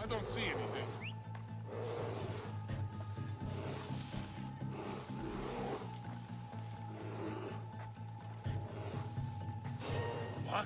don't see anything. What?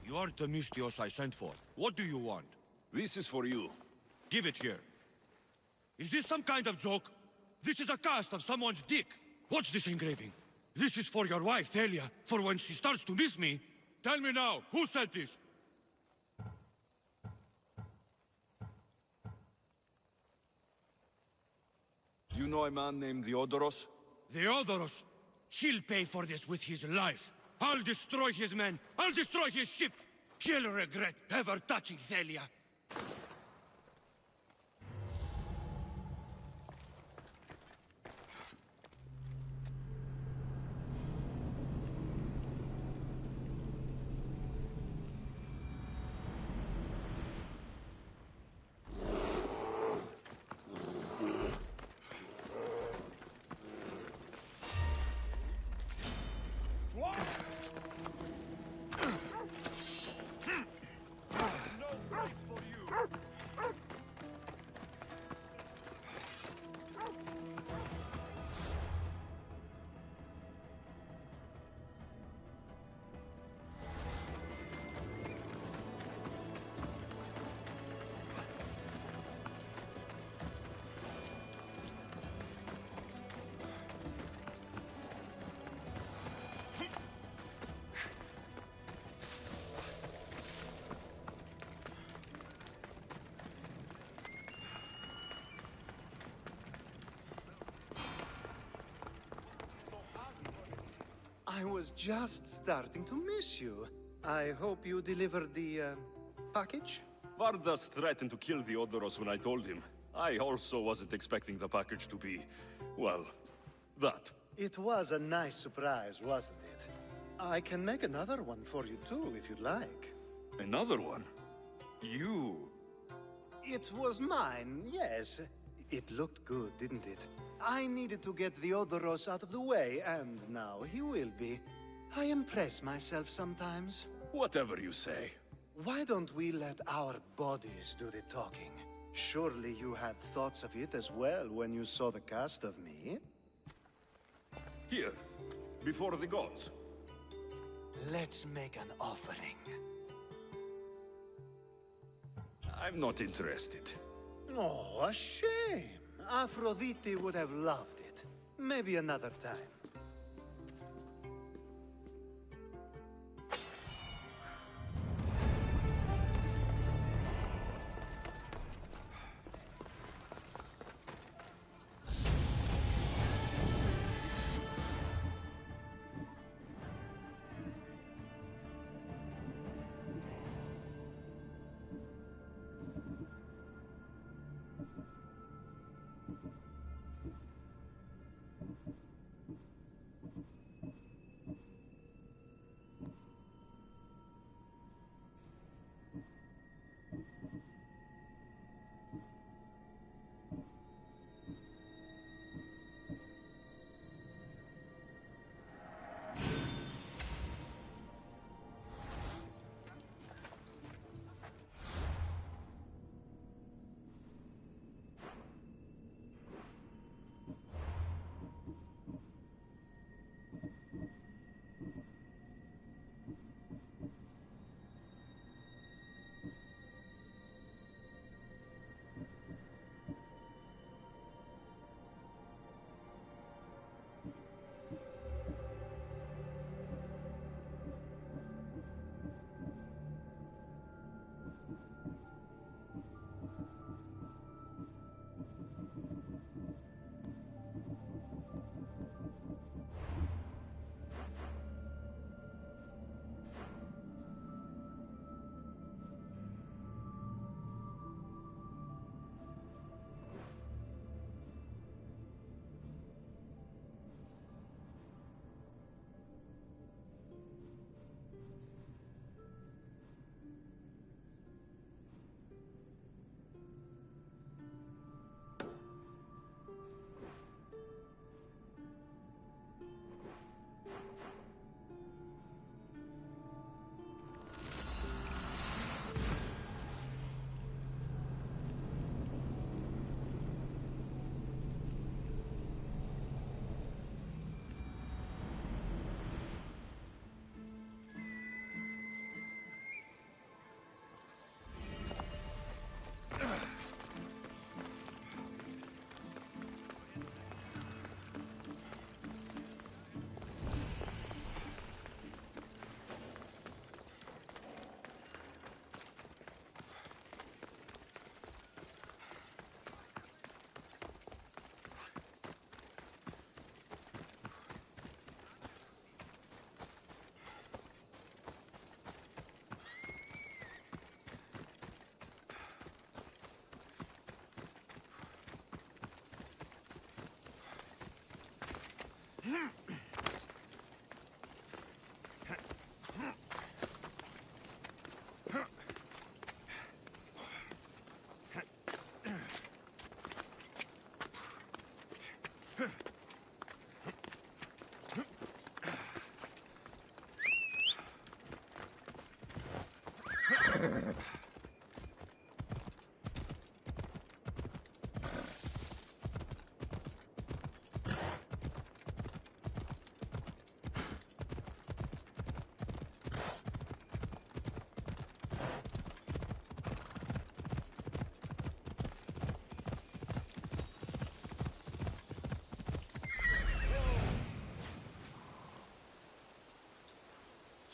You are the Mystios I sent for. What do you want? This is for you. Give it here. Is this some kind of joke? This is a cast of someone's dick. What's this engraving? This is for your wife, Thalia, for when she starts to miss me. Tell me now, who said this? Do you know a man named Theodoros? Theodoros? He'll pay for this with his life. I'll destroy his men. I'll destroy his ship. He'll regret ever touching Thalia. I was just starting to miss you. I hope you delivered the, package? Vardas threatened to kill Theodoros when I told him. I also wasn't expecting the package to be, well, that. It was a nice surprise, wasn't it? I can make another one for you too, if you'd like. Another one? You... It was mine, yes. It looked good, didn't it? I needed to get Theodoros out of the way, and now he will be. I impress myself sometimes. Whatever you say. Why don't we let our bodies do the talking? Surely you had thoughts of it as well when you saw the cast of me? Here, before the gods. Let's make an offering. I'm not interested. Oh, a shame. Aphrodite would have loved it. Maybe another time.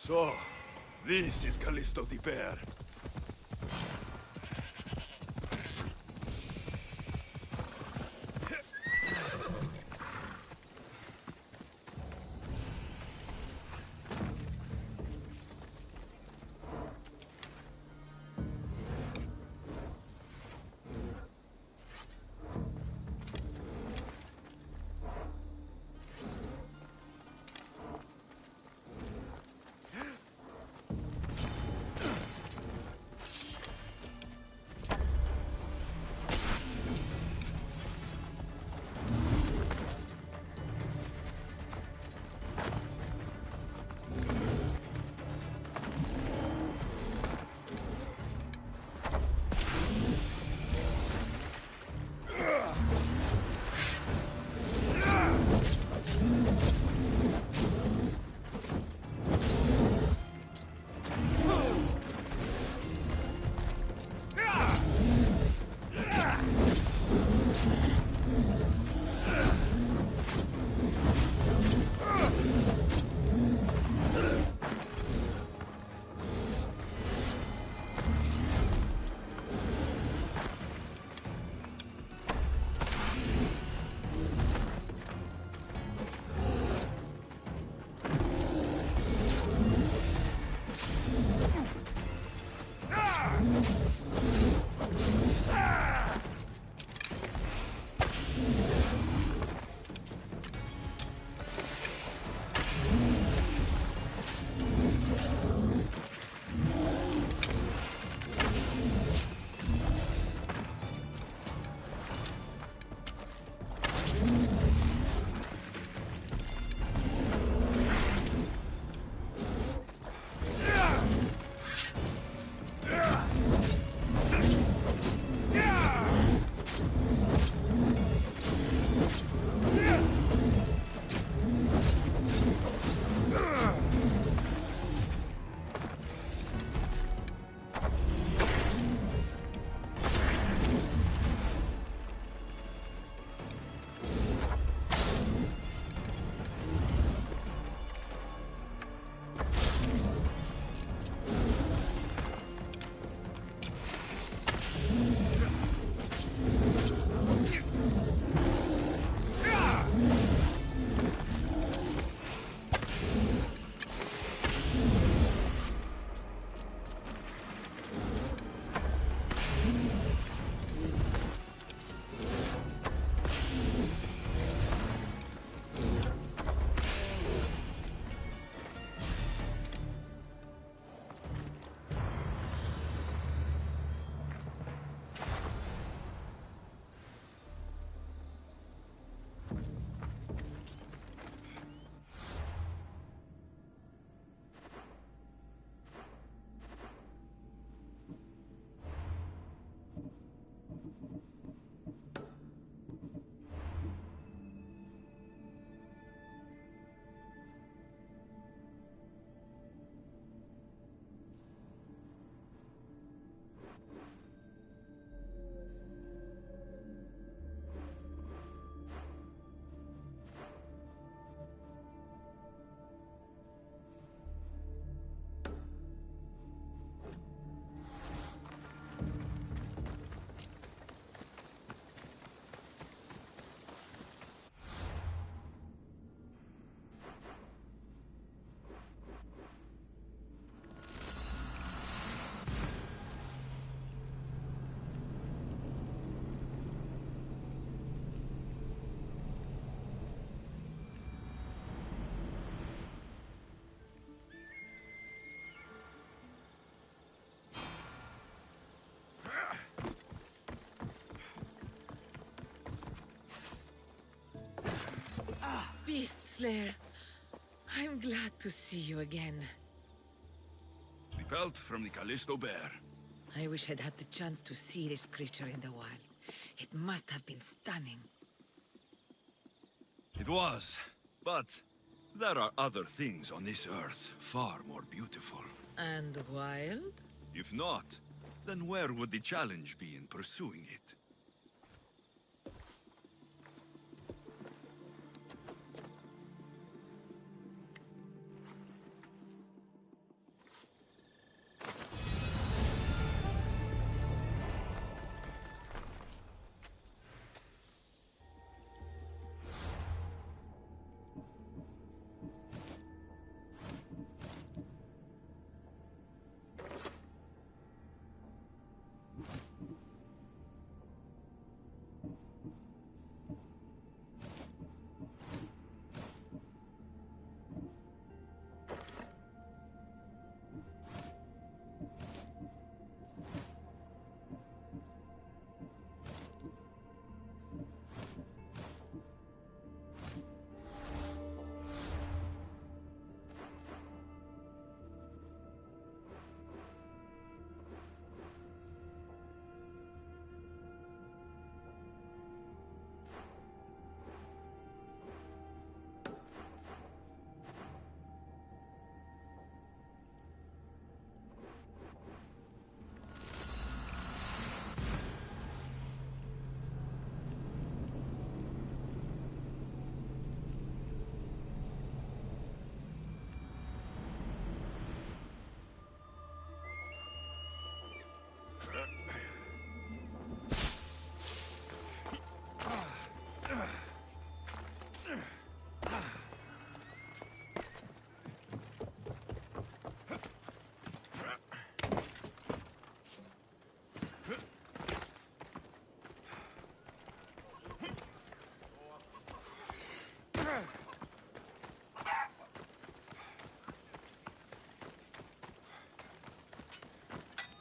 So, this is Callisto the Bear. Beast Slayer. I'm glad to see you again. The pelt from the Callisto bear. I wish I'd had the chance to see this creature in the wild. It must have been stunning. It was, but there are other things on this earth far more beautiful. And wild? If not, then where would the challenge be in pursuing it?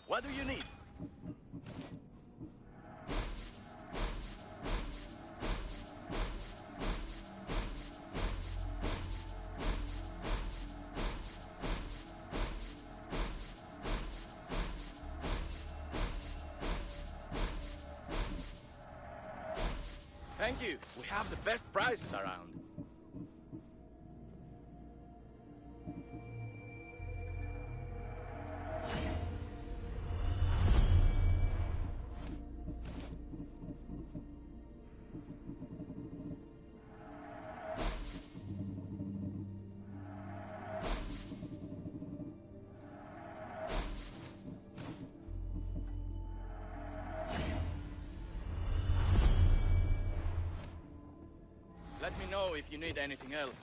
What do you need? Thank you. We have the best prices around. Let me know if you need anything else.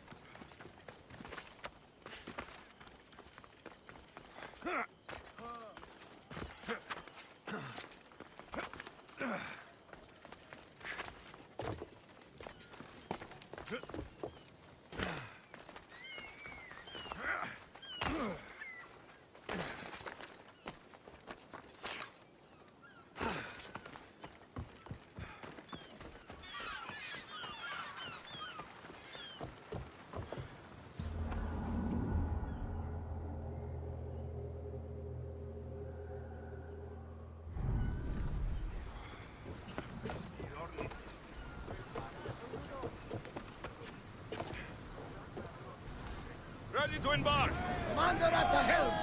Ready to embark! Commander at the helm!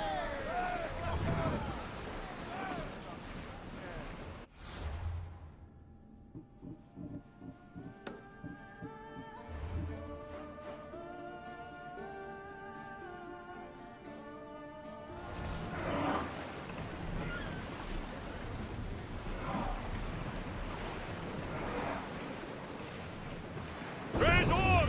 Raise oars!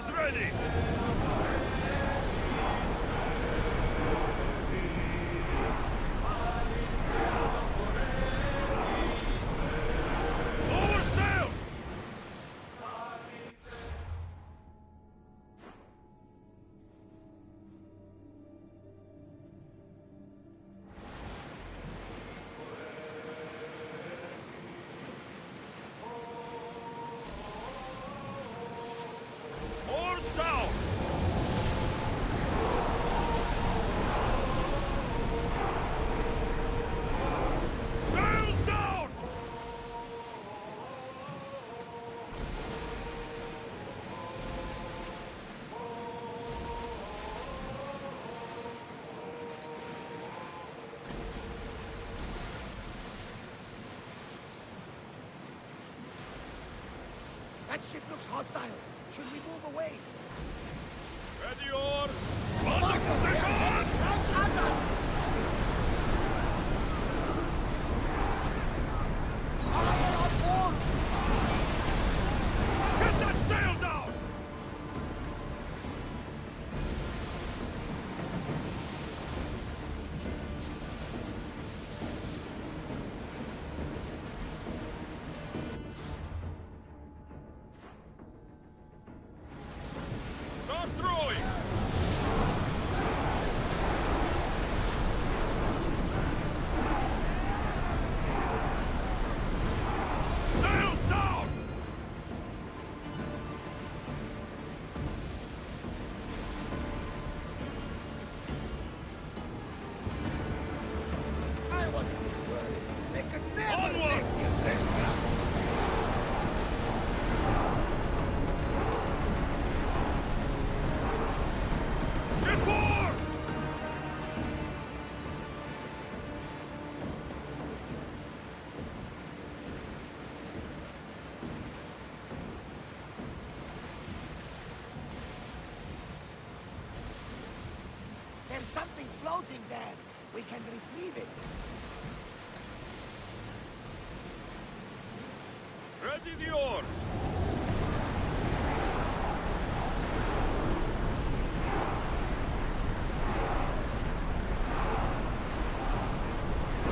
Oars ready! Lower sail! Oars down! Sails down! That ship looks hostile. Should we move away? Ready oars! On position! Get that sail down! Start throwing! Sails down! I wasn't worried. They could never Onward! make you this trouble. Get board! There's something floating there. We can retrieve it. Ready the oars!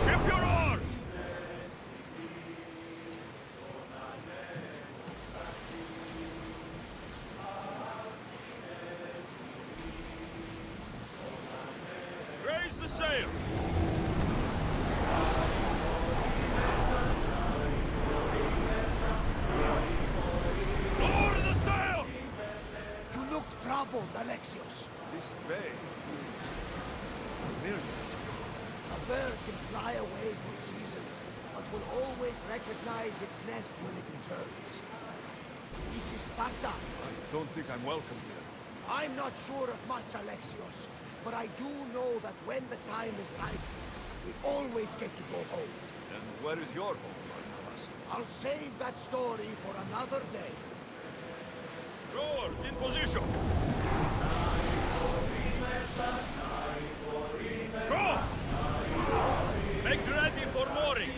Ship your oars! Raise the sail! Lower the sail! You look troubled, Alexios. This bay feels familiar. A bird can fly away for seasons, but will always recognize its nest when it returns. This is Sparta. I don't think I'm welcome here. I'm not sure of much, Alexios, but I do know that when the time is right, we always get to go home. And where is your home, Barnabas? I'll save that story for another day. Rowers in position! Go! Make ready for mooring!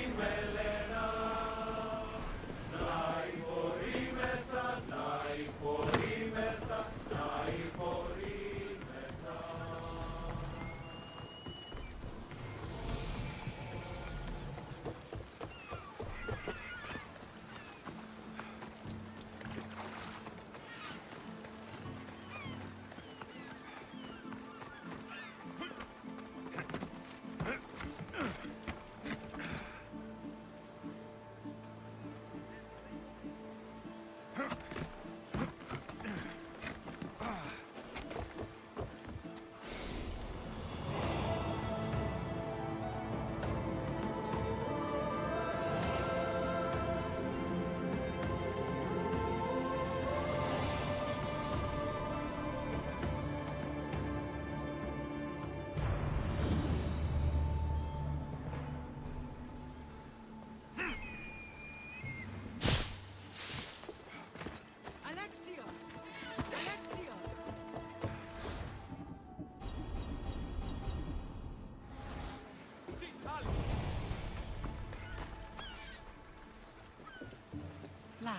Lamb,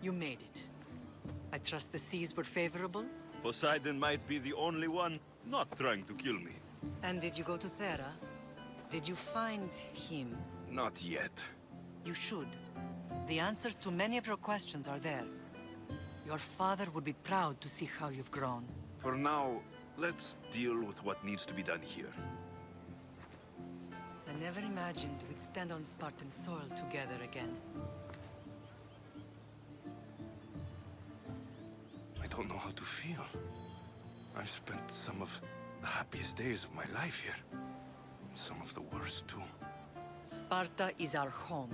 you made it. I trust the seas were favorable? Poseidon might be the only one not trying to kill me. And did you go to Thera? Did you find him? Not yet. You should. The answers to many of your questions are there. Your father would be proud to see how you've grown. For now, let's deal with what needs to be done here. I never imagined we'd stand on Spartan soil together again. I don't know how to feel. I've spent some of the happiest days of my life here. Some of the worst, too. Sparta is our home.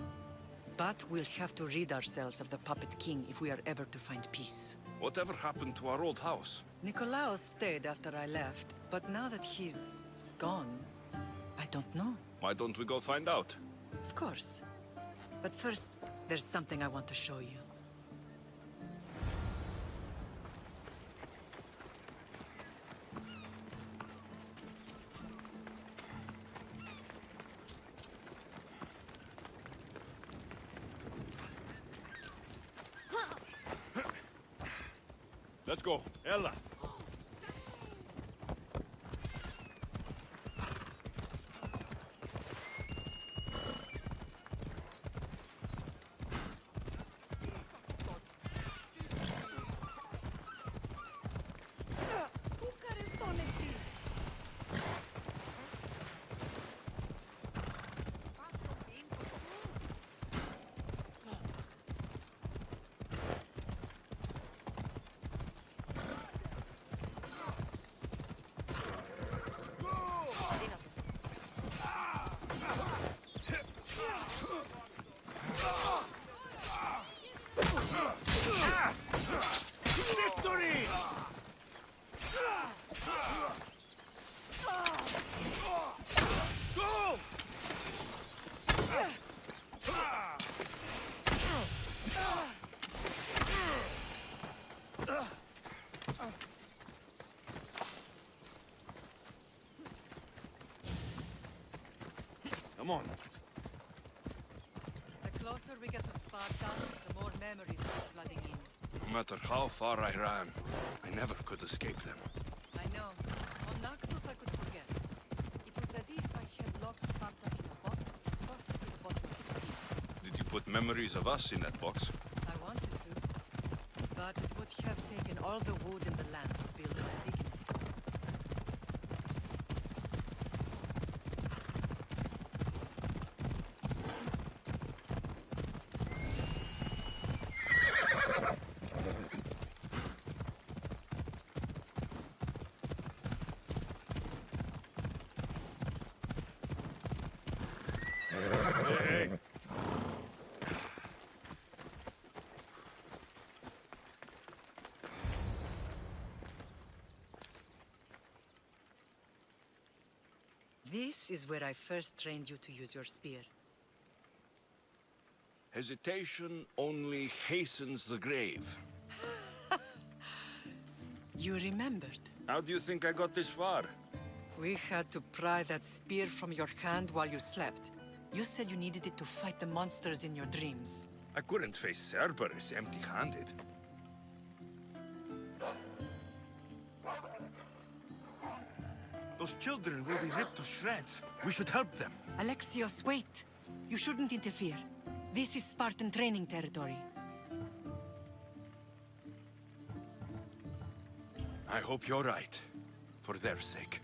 But we'll have to rid ourselves of the Puppet King if we are ever to find peace. Whatever happened to our old house? Nikolaos stayed after I left, but now that he's gone, I don't know. Why don't we go find out? Of course. But first, there's something I want to show you. Let's go. Ella. Come on. The closer we get to Sparta, the more memories are flooding in. No matter how far I ran, I never could escape them. I know. On Naxos I could forget. It was as if I had locked Sparta in a box and tossed it to the bottom of the sea. Did you put memories of us in that box? I wanted to, but it would have taken all the wood in the land to build it big enough. This is where I first trained you to use your spear. Hesitation only hastens the grave. You remembered. How do you think I got this far? We had to pry that spear from your hand while you slept. You said you needed it to fight the monsters in your dreams. I couldn't face Cerberus empty-handed. Those children will be ripped to shreds. We should help them. Alexios, wait! You shouldn't interfere. This is Spartan training territory. I hope you're right. For their sake.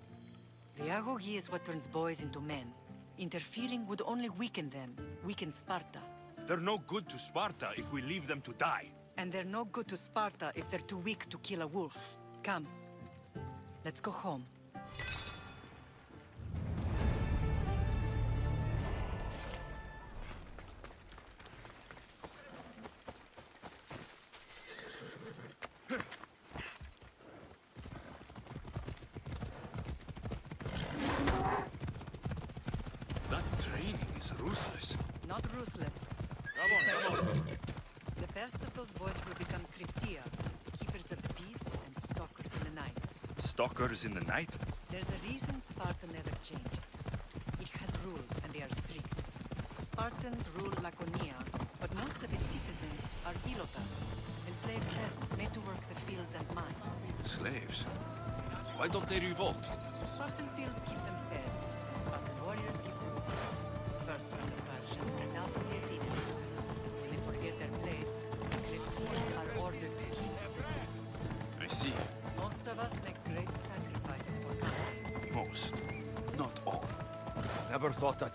The agogi is what turns boys into men. Interfering would only weaken them, weaken Sparta. They're no good to Sparta if we leave them to die. And they're no good to Sparta if they're too weak to kill a wolf. Come. Let's go home. That training is ruthless. Not ruthless. Come on. The best of those boys will become Kryptia, keepers of the peace and stalkers in the night. Stalkers in the night? There's a reason Sparta never changes. It has rules, and they are strict. Spartans rule Laconia, But most of its citizens are ilotas, enslaved peasants made to work the fields and mines. Slaves? Why don't they revolt? Spartan fields keep them fed, and Spartan warriors keep them safe. First from the Persians and now from the Athenians. When they forget their place, the poor are ordered to keep the peace. I see. Most of us make great sacrifices for country. Most. Not all. Never thought that...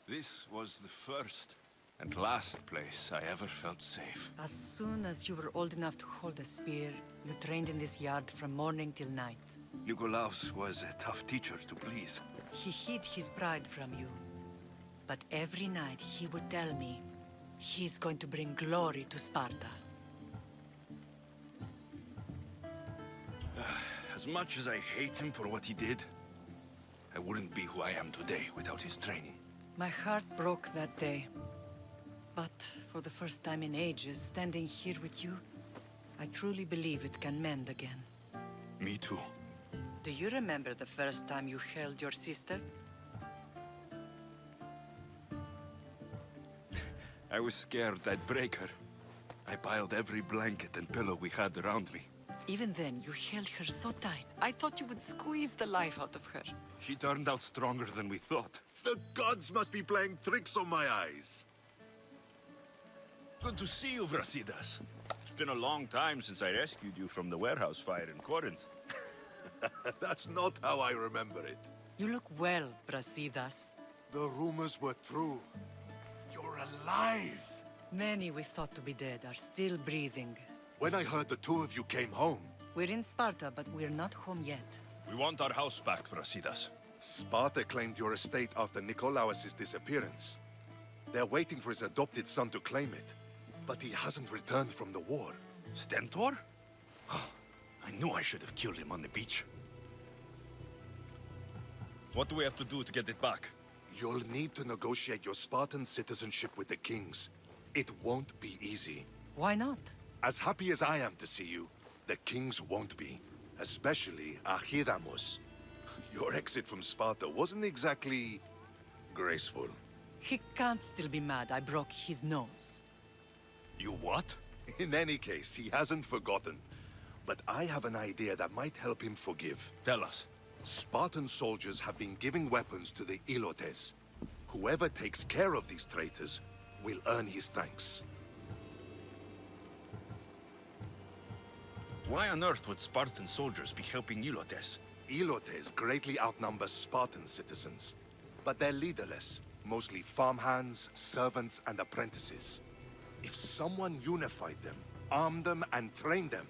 This was the first and last place I ever felt safe. As soon as you were old enough to hold a spear, you trained in this yard from morning till night. Nikolaos was a tough teacher to please. He hid his pride from you. But every night he would tell me, he's going to bring glory to Sparta. As much as I hate him for what he did, I wouldn't be who I am today without his training. My heart broke that day. But for the first time in ages, standing here with you, I truly believe it can mend again. Me too. Do you remember the first time you held your sister? I was scared I'd break her. I piled every blanket and pillow we had around me. Even then, you held her so tight. I thought you would squeeze the life out of her. She turned out stronger than we thought. The gods must be playing tricks on my eyes. Good to see you, Brasidas. It's been a long time since I rescued you from the warehouse fire in Corinth. That's not how I remember it. You look well, Brasidas. The rumors were true. You're alive. Many we thought to be dead are still breathing. When I heard the two of you came home, We're in Sparta, but we're not home yet. We want our house back, Brasidas. Sparta claimed your estate after Nikolaos' disappearance. They're waiting for his adopted son to claim it. But he hasn't returned from the war. Stentor? I knew I should have killed him on the beach. What do we have to do to get it back? You'll need to negotiate your Spartan citizenship with the kings. It won't be easy. Why not? As happy as I am to see you, the kings won't be. Especially Archidamos. Your exit from Sparta wasn't exactly graceful. He can't still be mad I broke his nose. You what? In any case, he hasn't forgotten. But I have an idea that might help him forgive. Tell us. Spartan soldiers have been giving weapons to the Ilotes. Whoever takes care of these traitors will earn his thanks. Why on earth would Spartan soldiers be helping Ilotes? Ilotes greatly outnumber Spartan citizens, but they're leaderless, mostly farmhands, servants, and apprentices. If someone unified them, armed them, and trained them,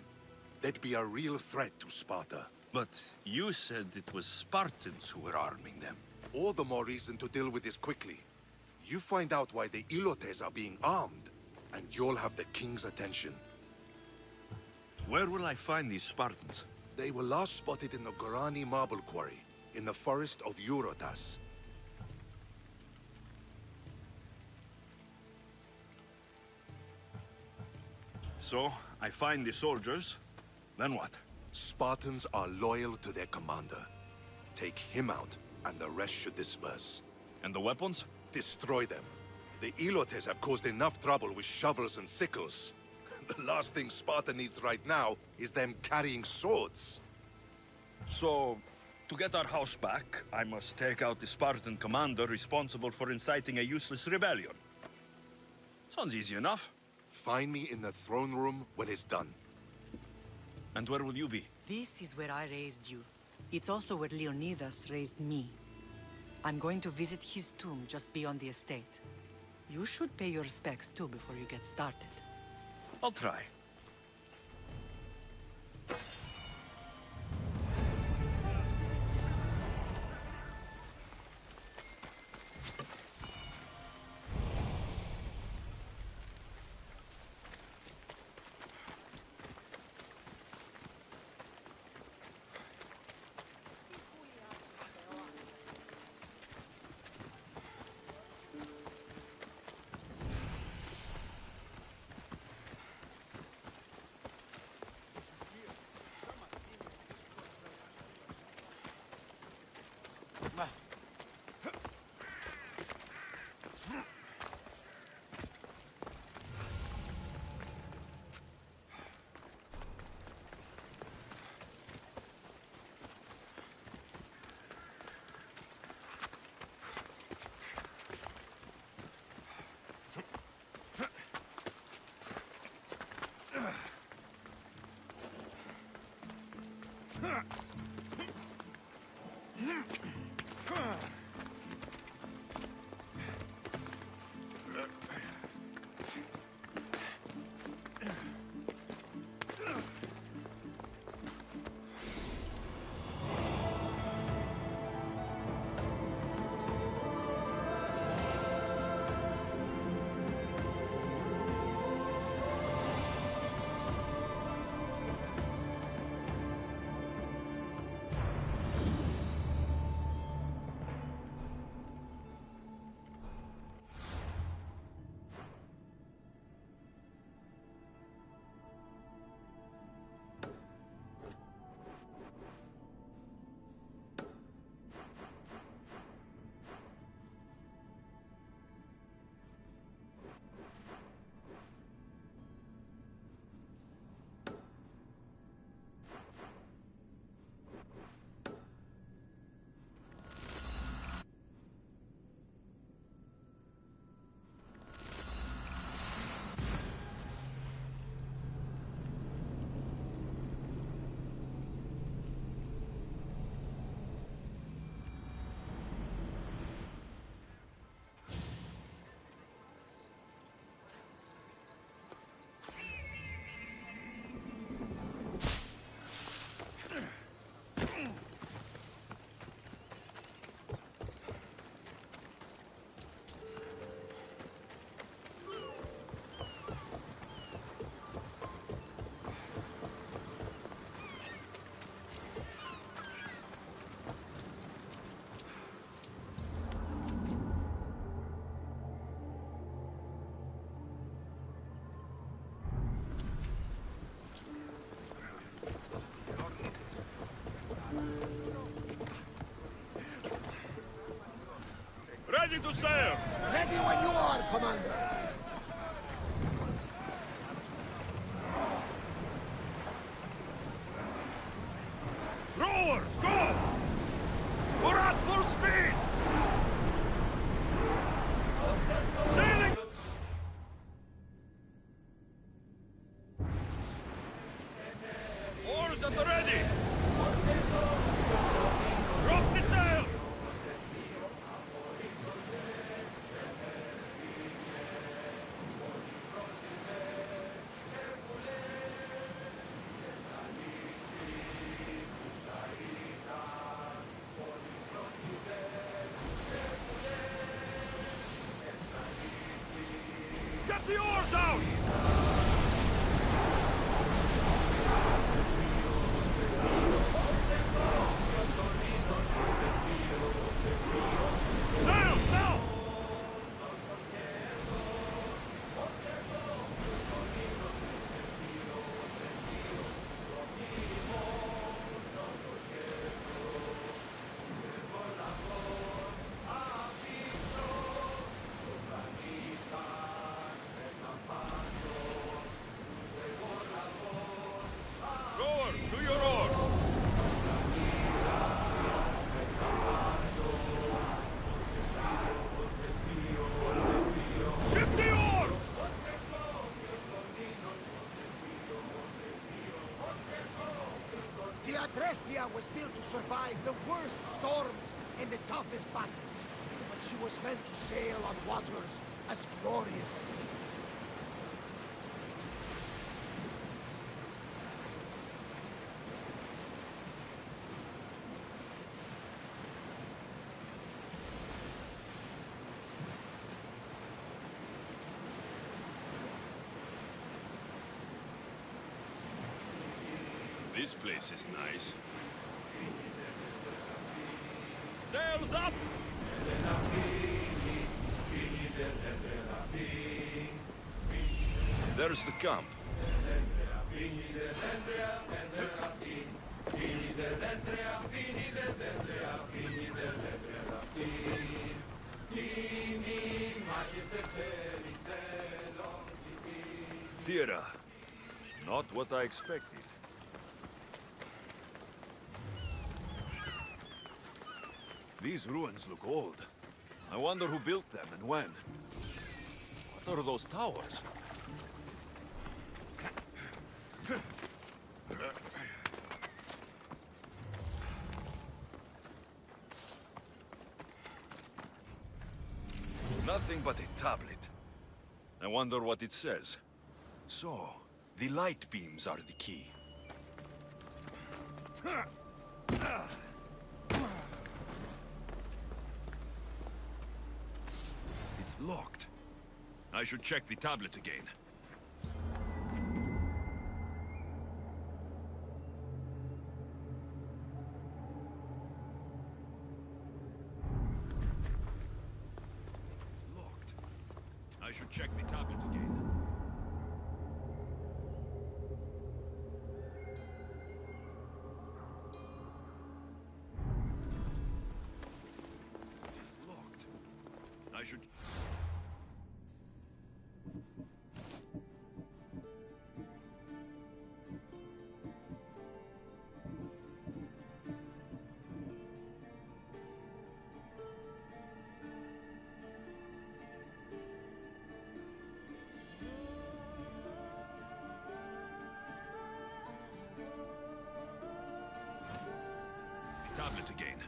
they'd be a real threat to Sparta. But you said it was Spartans who were arming them. All the more reason to deal with this quickly. You find out why the Ilotes are being armed, and you'll have the king's attention. Where will I find these Spartans? They were last spotted in the Gorani marble quarry, in the forest of Eurotas. So, I find the soldiers, then what? Spartans are loyal to their commander. Take him out, and the rest should disperse. And the weapons? Destroy them. The Ilotes have caused enough trouble with shovels and sickles. The last thing Sparta needs right now is them carrying swords. So, to get our house back, I must take out the Spartan commander responsible for inciting a useless rebellion. Sounds easy enough. Find me in the throne room when it's done. And where will you be? This is where I raised you. It's also where Leonidas raised me. I'm going to visit his tomb just beyond the estate. You should pay your respects too before you get started. I'll try. Ready to sail! Ready when you are, Commander. Rowers, go! We're at full speed! Sailing! Oars at the ready! Drop the sail! Get the oars out! Sails now! Rowers, do your oars! Shift the oars! The Adrestia was built to survive the worst storms and the toughest battles, but she was meant to sail on waters as glorious as these. This place is nice. Sails up! There's the camp. Pira. Not what I expected. These ruins look old. I wonder who built them and when. What are those towers? Nothing but a tablet. I wonder what it says. So, the light beams are the key. It's locked. I should check the tablet again. It's locked. I should check the tablet again. It's locked. I should... tablet again.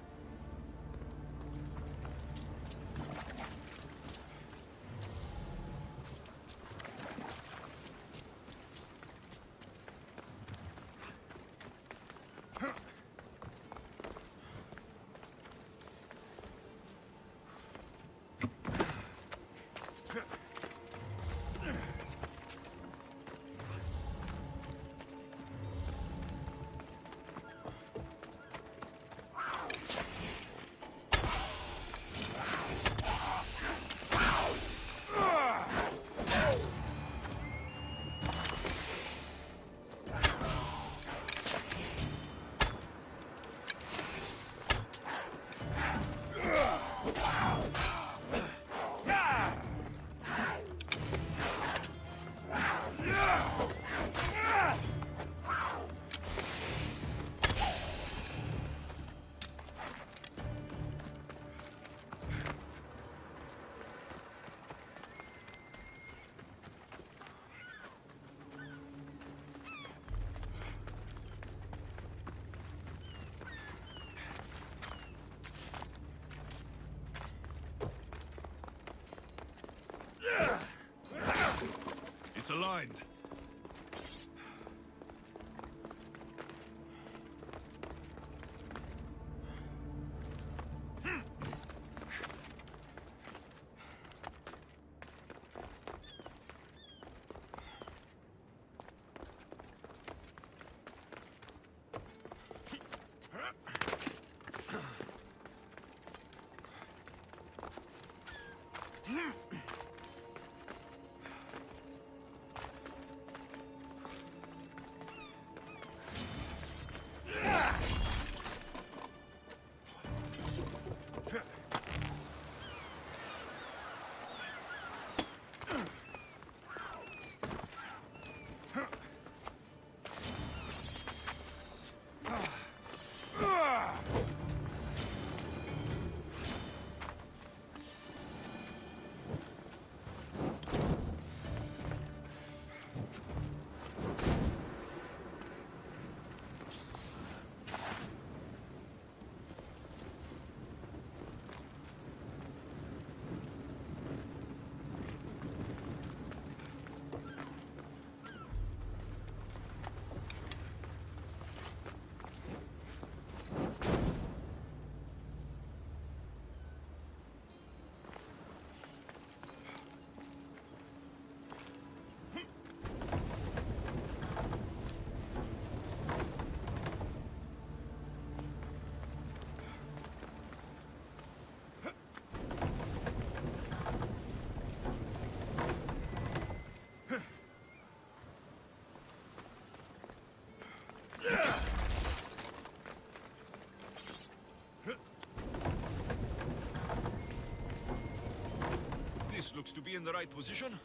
It's aligned. This looks to be in the right position.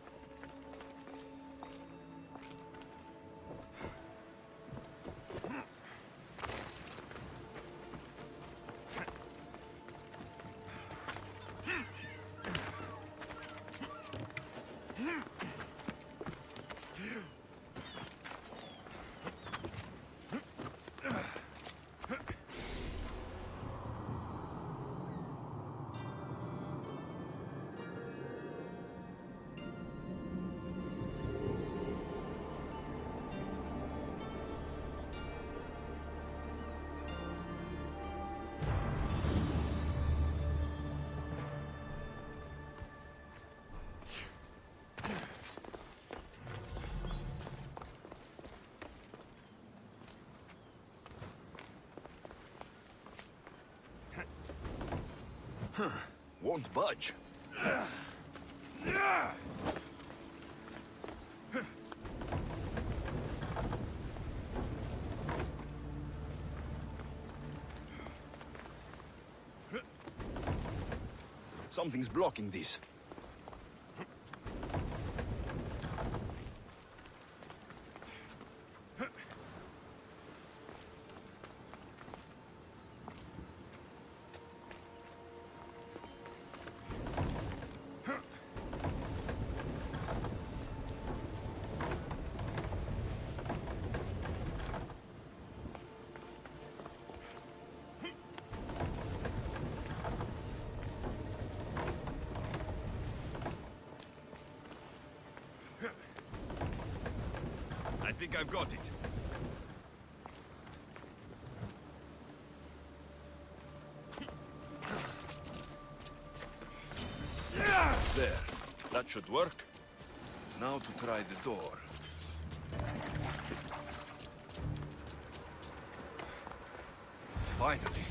Won't budge. Something's blocking this. I think I've got it. There. That should work. Now to try the door. Finally.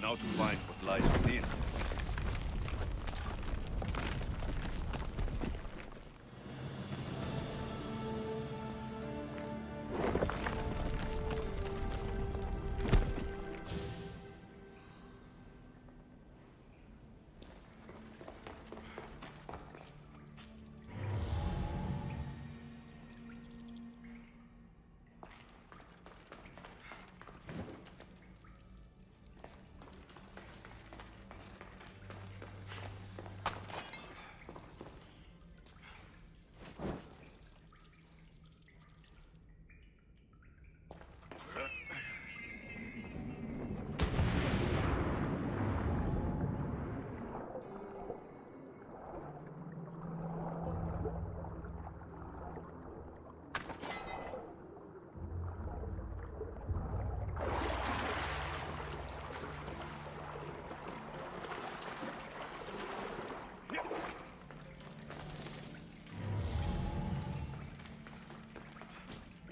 Now to find what lies within.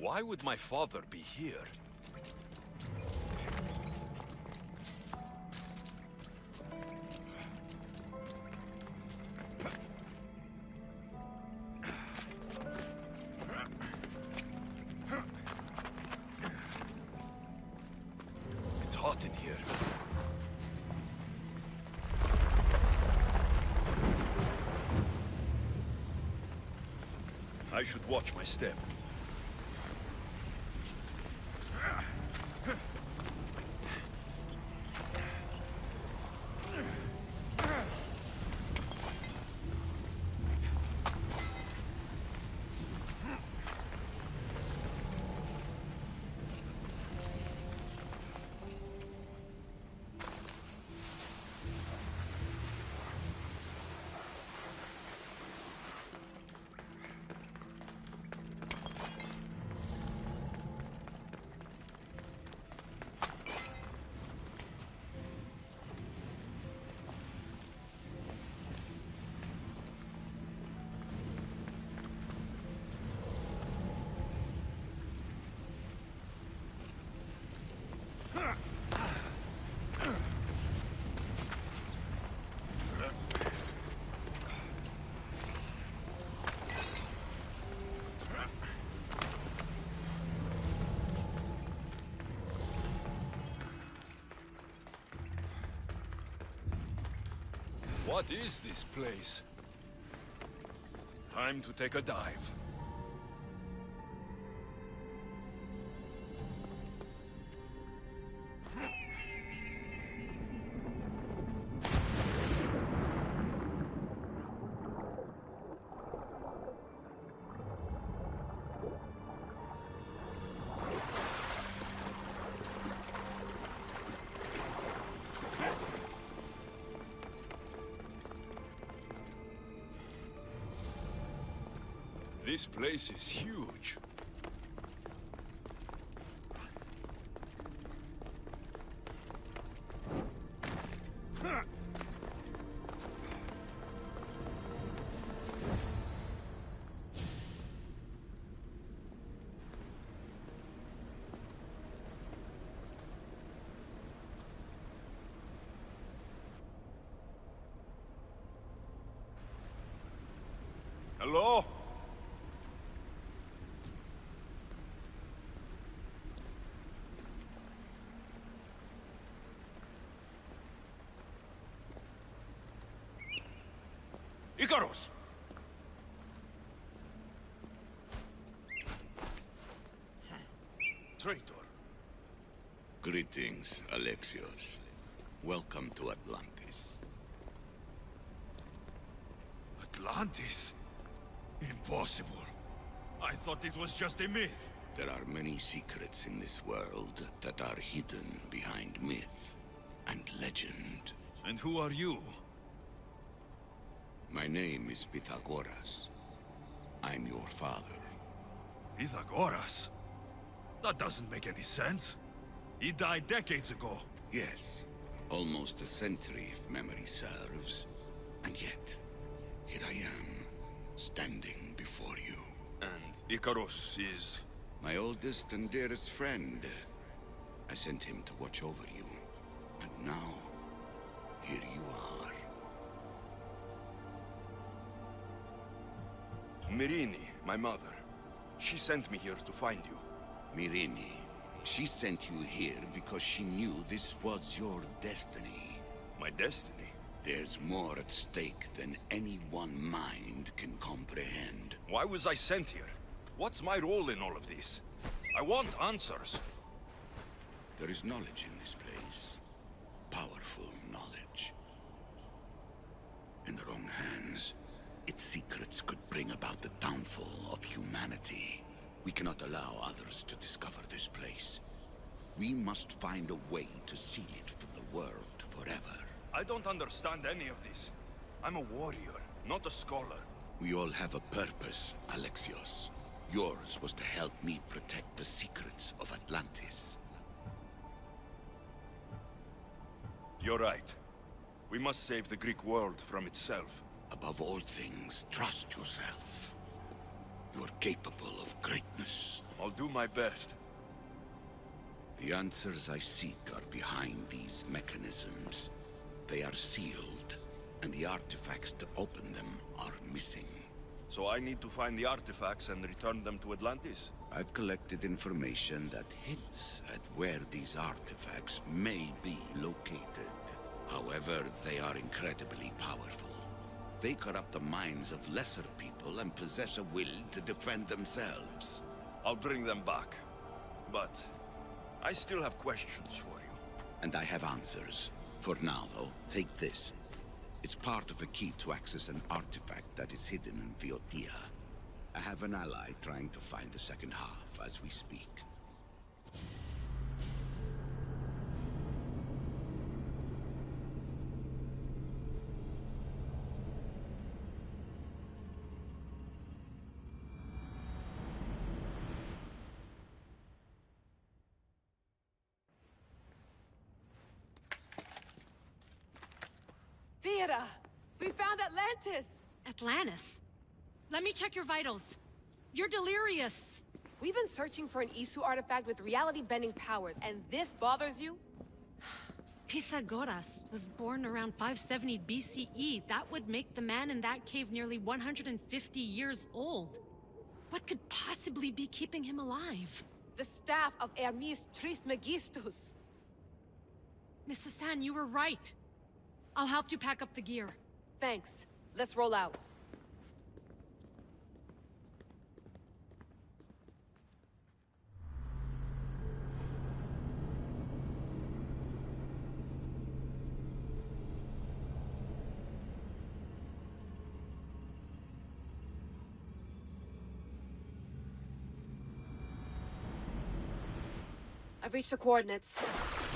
Why would my father be here? It's hot in here. I should watch my step. What is this place? Time to take a dive. This place is huge. Hello? Icarus! Traitor. Greetings, Alexios. Welcome to Atlantis. Atlantis? Impossible. I thought it was just a myth. There are many secrets in this world that are hidden behind myth and legend. And who are you? My name is Pythagoras. I'm your father. Pythagoras? That doesn't make any sense. He died decades ago. Yes, almost a century if memory serves. And yet, here I am, standing before you. And Icarus is... My oldest and dearest friend. I sent him to watch over you. And now, here you are. Myrrine, my mother. She sent me here to find you. Myrrine, she sent you here because she knew this was your destiny. My destiny? There's more at stake than any one mind can comprehend. Why was I sent here? What's my role in all of this? I want answers. There is knowledge in this place. Powerful knowledge. In the wrong hands, its secrets could bring about the downfall of humanity. We cannot allow others to discover this place. We must find a way to seal it from the world forever. I don't understand any of this. I'm a warrior, not a scholar. We all have a purpose, Alexios. Yours was to help me protect the secrets of Atlantis. You're right. We must save the Greek world from itself. Above all things, trust yourself. You're capable of greatness. I'll do my best. The answers I seek are behind these mechanisms. They are sealed, and the artifacts to open them are missing. So I need to find the artifacts and return them to Atlantis? I've collected information that hints at where these artifacts may be located. However, they are incredibly powerful. They corrupt the minds of lesser people and possess a will to defend themselves. I'll bring them back. But I still have questions for you. And I have answers. For now, though, take this. It's part of a key to access an artifact that is hidden in Viotia. I have an ally trying to find the second half as we speak. Theata! We found Atlantis! Atlantis? Let me check your vitals. You're delirious. We've been searching for an Isu artifact with reality-bending powers, and this bothers you? Pythagoras was born around 570 BCE. That would make the man in that cave nearly 150 years old. What could possibly be keeping him alive? The staff of Hermes Trismegistus. Mrs. San, you were right. I'll help you pack up the gear. Thanks. Let's roll out. I've reached the coordinates.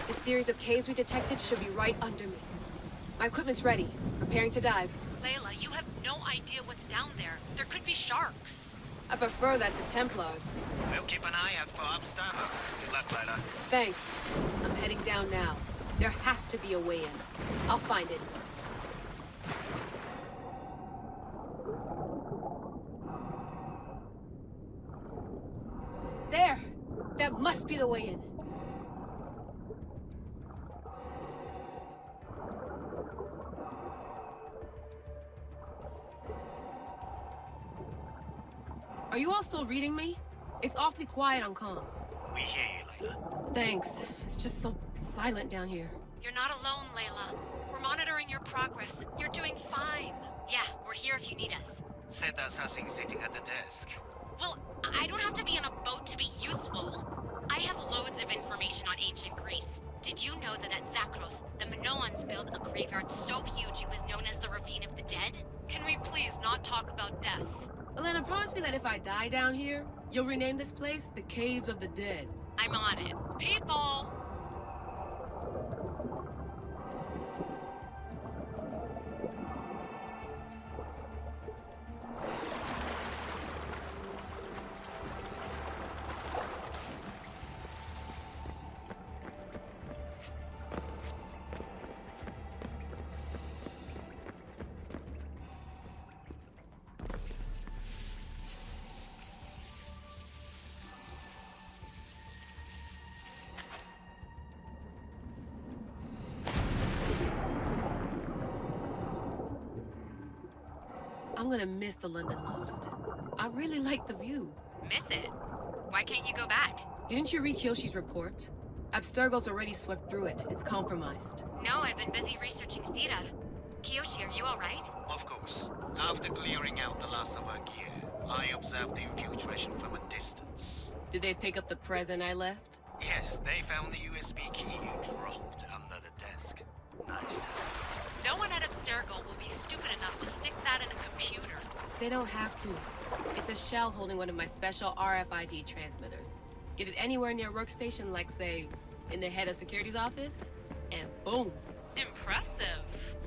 The series of caves we detected should be right under me. My equipment's ready. Preparing to dive. Layla, you have no idea what's down there. There could be sharks. I prefer that to Templars. We'll keep an eye out for Abstergo. Good luck, Layla. Thanks. I'm heading down now. There has to be a way in. I'll find it. There! That must be the way in. Are you all still reading me? It's awfully quiet on comms. We hear you, Layla. Thanks. It's just so silent down here. You're not alone, Layla. We're monitoring your progress. You're doing fine. Yeah, we're here if you need us. Said that's nothing sitting at the desk. Well, I don't have to be on a boat to be useful. I have loads of information on ancient Greece. Did you know that at Zakros, the Minoans built a graveyard so huge it was known as the Ravine of the Dead? Can we please not talk about death? Elena, promise me that if I die down here, you'll rename this place the Caves of the Dead. I'm on it. People! I'm gonna miss the London loft. I really like the view. Miss it? Why can't you go back? Didn't you read Kyoshi's report? Abstergo's already swept through it. It's compromised. No, I've been busy researching Theta. Kiyoshi, are you alright? Of course. After clearing out the last of our gear, I observed the infiltration from a distance. Did they pick up the present I left? Yes, they found the USB key you dropped under the desk. Nice time. No one at Abstergo will be stupid enough to stick that in a computer. They don't have to. It's a shell holding one of my special RFID transmitters. Get it anywhere near a workstation, like, say, in the head of security's office, and boom. Impressive.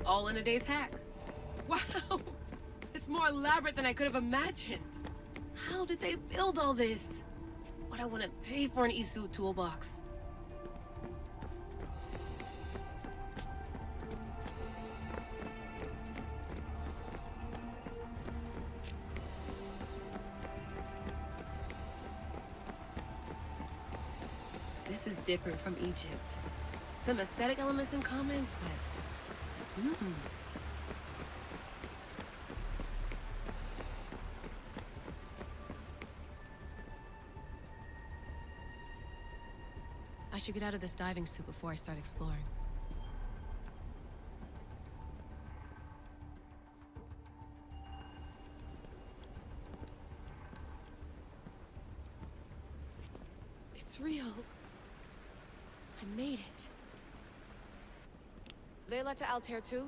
All in a day's hack. Wow! It's more elaborate than I could have imagined. How did they build all this? What I want to pay for an Isu toolbox. This is different from Egypt. Some aesthetic elements in common, but... I should get out of this diving suit before I start exploring. It's real. I made it. Layla to Altair 2?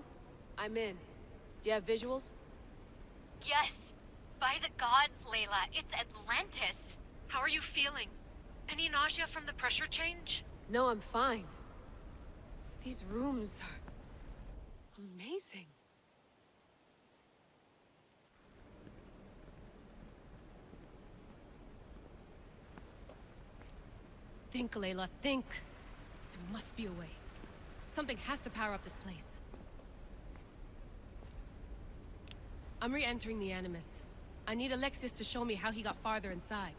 I'm in. Do you have visuals? Yes! By the gods, Layla, it's Atlantis! How are you feeling? Any nausea from the pressure change? No, I'm fine. These rooms are... amazing. Think, Layla, think. There must be a way. Something has to power up this place. I'm re-entering the Animus. I need Alexius to show me how he got farther inside.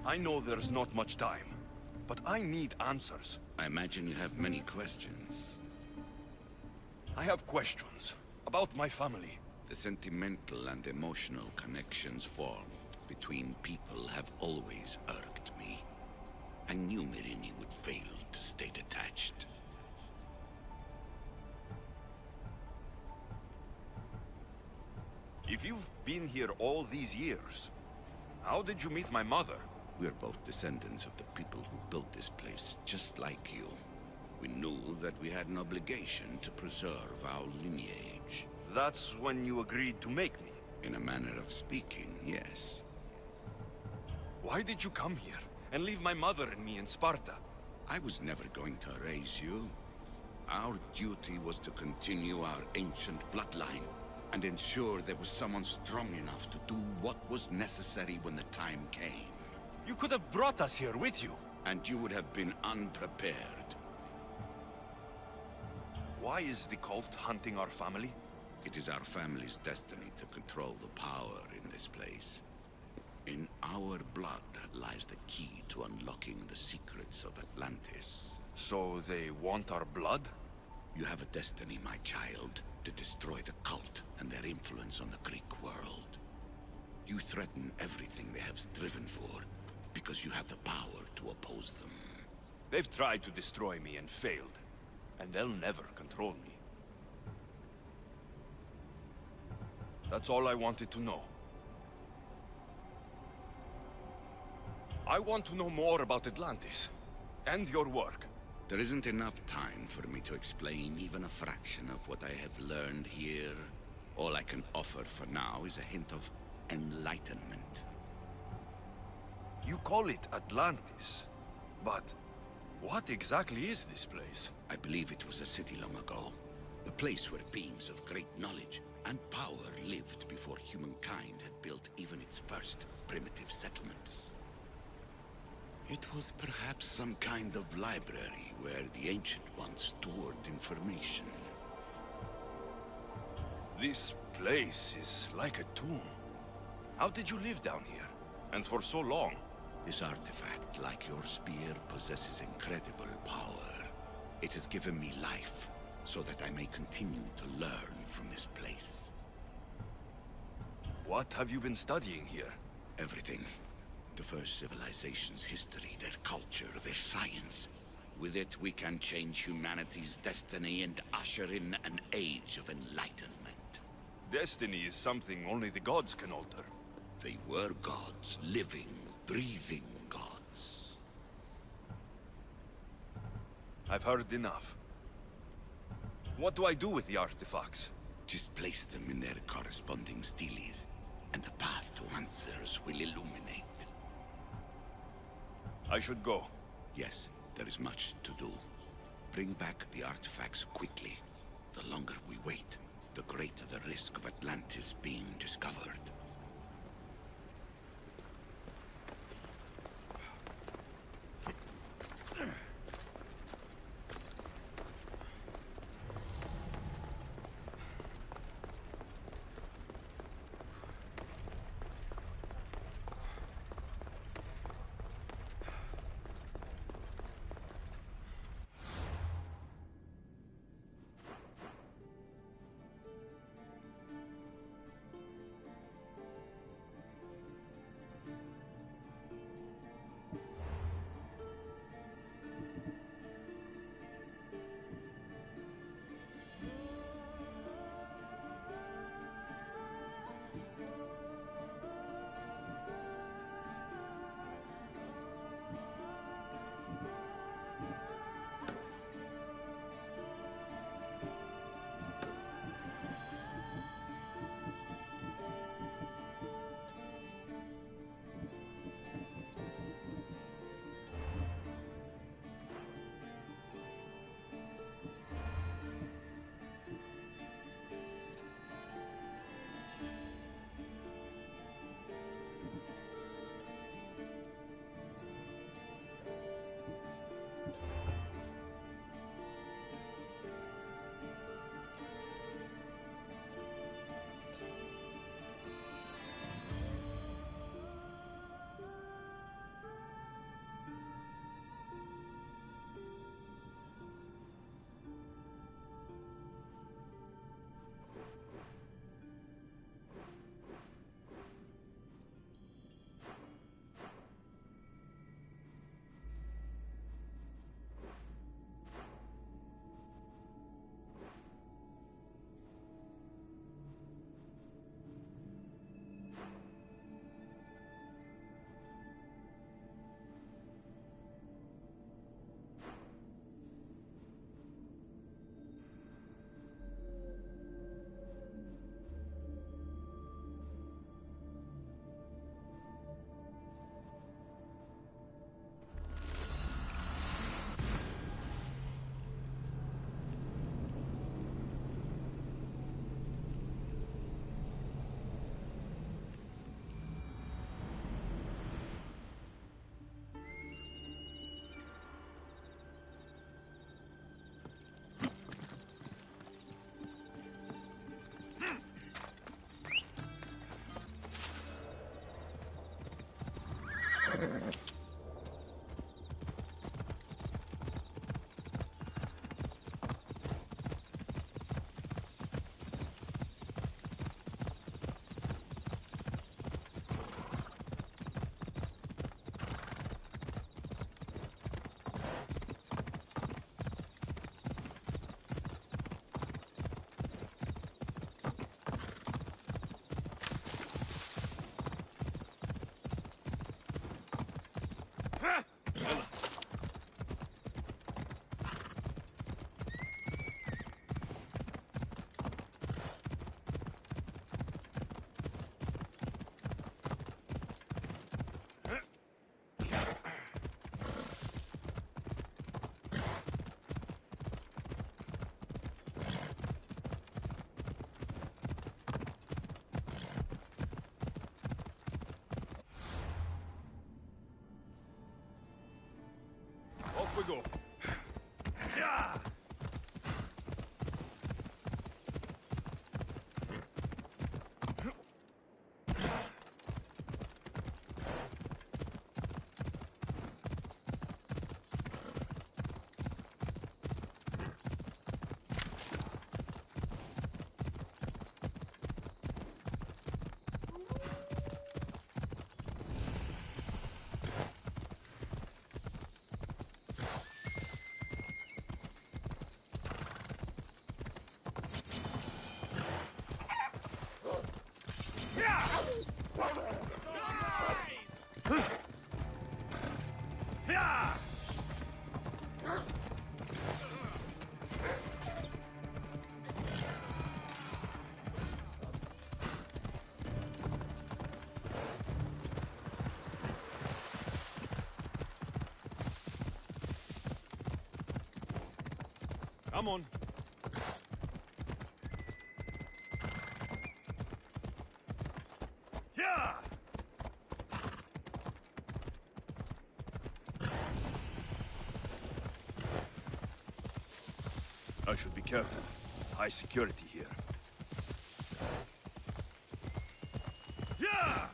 I know there's not much time, but I need answers. I imagine you have many questions. I have questions about my family. The sentimental and emotional connections formed between people have always irked me. I knew Myrini would fail to stay detached. If you've been here all these years, how did you meet my mother? We're both descendants of the people who built this place, just like you. We knew that we had an obligation to preserve our lineage. That's when you agreed to make me? In a manner of speaking, yes. Why did you come here and leave my mother and me in Sparta? I was never going to raise you. Our duty was to continue our ancient bloodline and ensure there was someone strong enough to do what was necessary when the time came. You could have brought us here with you. and you would have been unprepared. Why is the cult hunting our family? It is our family's destiny to control the power in this place. In our blood lies the key to unlocking the secrets of Atlantis. So they want our blood? You have a destiny, my child, to destroy the cult and their influence on the Greek world. You threaten everything they have striven for, because you have the power to oppose them. They've tried to destroy me and failed, and they'll never control me. That's all I wanted to know. I want to know more about Atlantis, and your work. There isn't enough time for me to explain even a fraction of what I have learned here. All I can offer for now is a hint of enlightenment. You call it Atlantis, but what exactly is this place? I believe it was a city long ago. A place where beings of great knowledge and power lived before humankind had built even its first primitive settlements. It was perhaps some kind of library where the Ancient Ones stored information. This place is like a tomb. How did you live down here? And for so long? This artifact, like your spear, possesses incredible power. It has given me life, so that I may continue to learn from this place. What have you been studying here? Everything. The first civilization's history, their culture, their science. With it, we can change humanity's destiny and usher in an age of enlightenment. Destiny is something only the gods can alter. They were gods, living, breathing gods. I've heard enough. What do I do with the artifacts? Just place them in their corresponding steles, and the path to answers will illuminate. I should go. Yes, there is much to do. Bring back the artifacts quickly. The longer we wait, the greater the risk of Atlantis being discovered. Off we go. Yeah! Come on. Yeah! I should be careful. High security here. Yeah!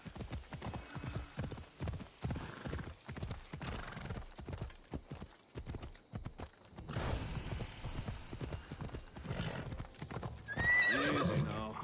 Easy now.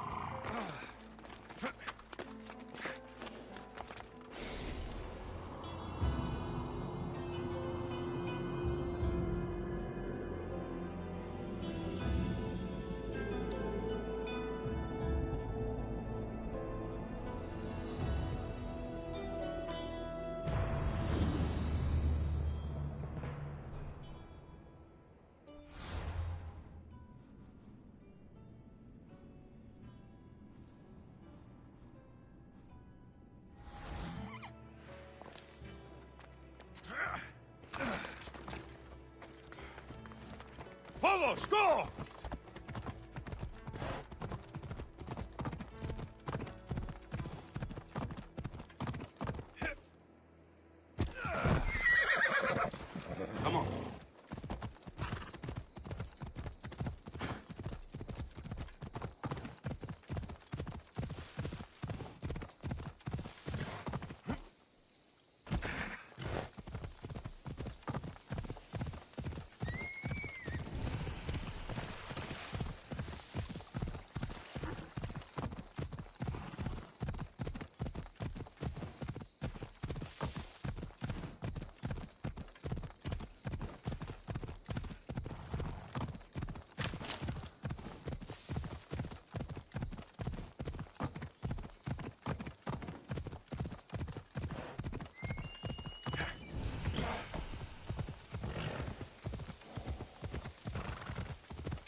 Vamos, go! Come on.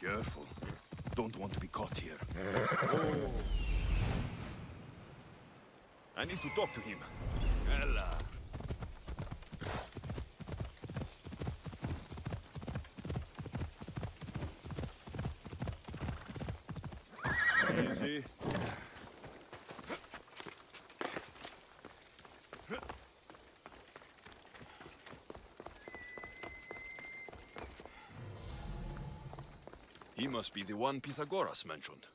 Careful. Don't want to be caught here. Oh. I need to talk to him. Ella. Easy. He must be the one Pythagoras mentioned.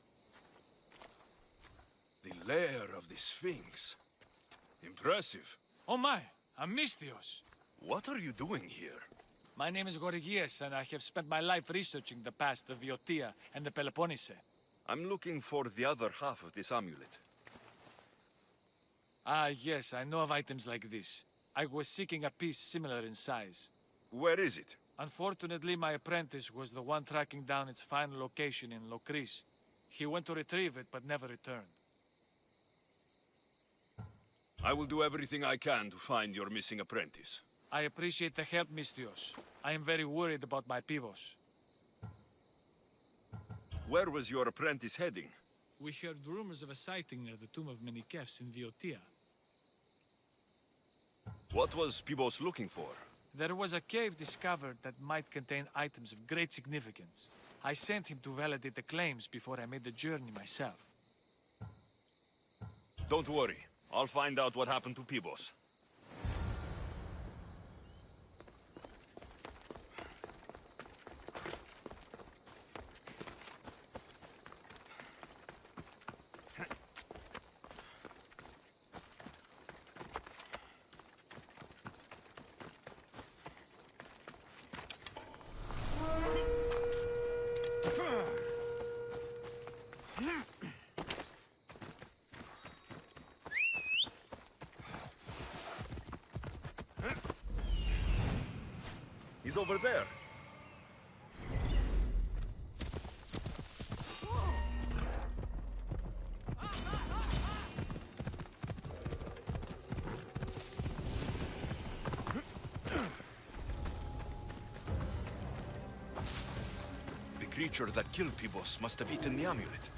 The lair of the Sphinx. Impressive. Oh my! Amistios. What are you doing here? My name is Gorgias, and I have spent my life researching the past of Viotia and the Peloponnese. I'm looking for the other half of this amulet. Ah, yes, I know of items like this. I was seeking a piece similar in size. Where is it? Unfortunately, my apprentice was the one tracking down its final location in Locris. He went to retrieve it, but never returned. I will do everything I can to find your missing apprentice. I appreciate the help, Mistios. I am very worried about my pivos. Where was your apprentice heading? We heard rumors of a sighting near the tomb of Menikefs in Viotia. What was Pibos looking for? There was a cave discovered that might contain items of great significance. I sent him to validate the claims before I made the journey myself. Don't worry. I'll find out what happened to Pibos. He's over there. The creature that killed Pibos must have eaten the amulet.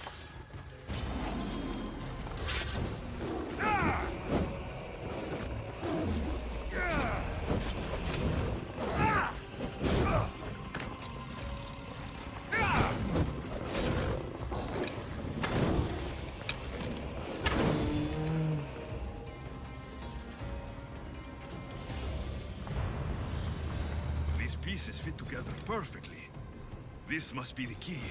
Pieces fit together perfectly. This must be the key.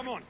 Come on.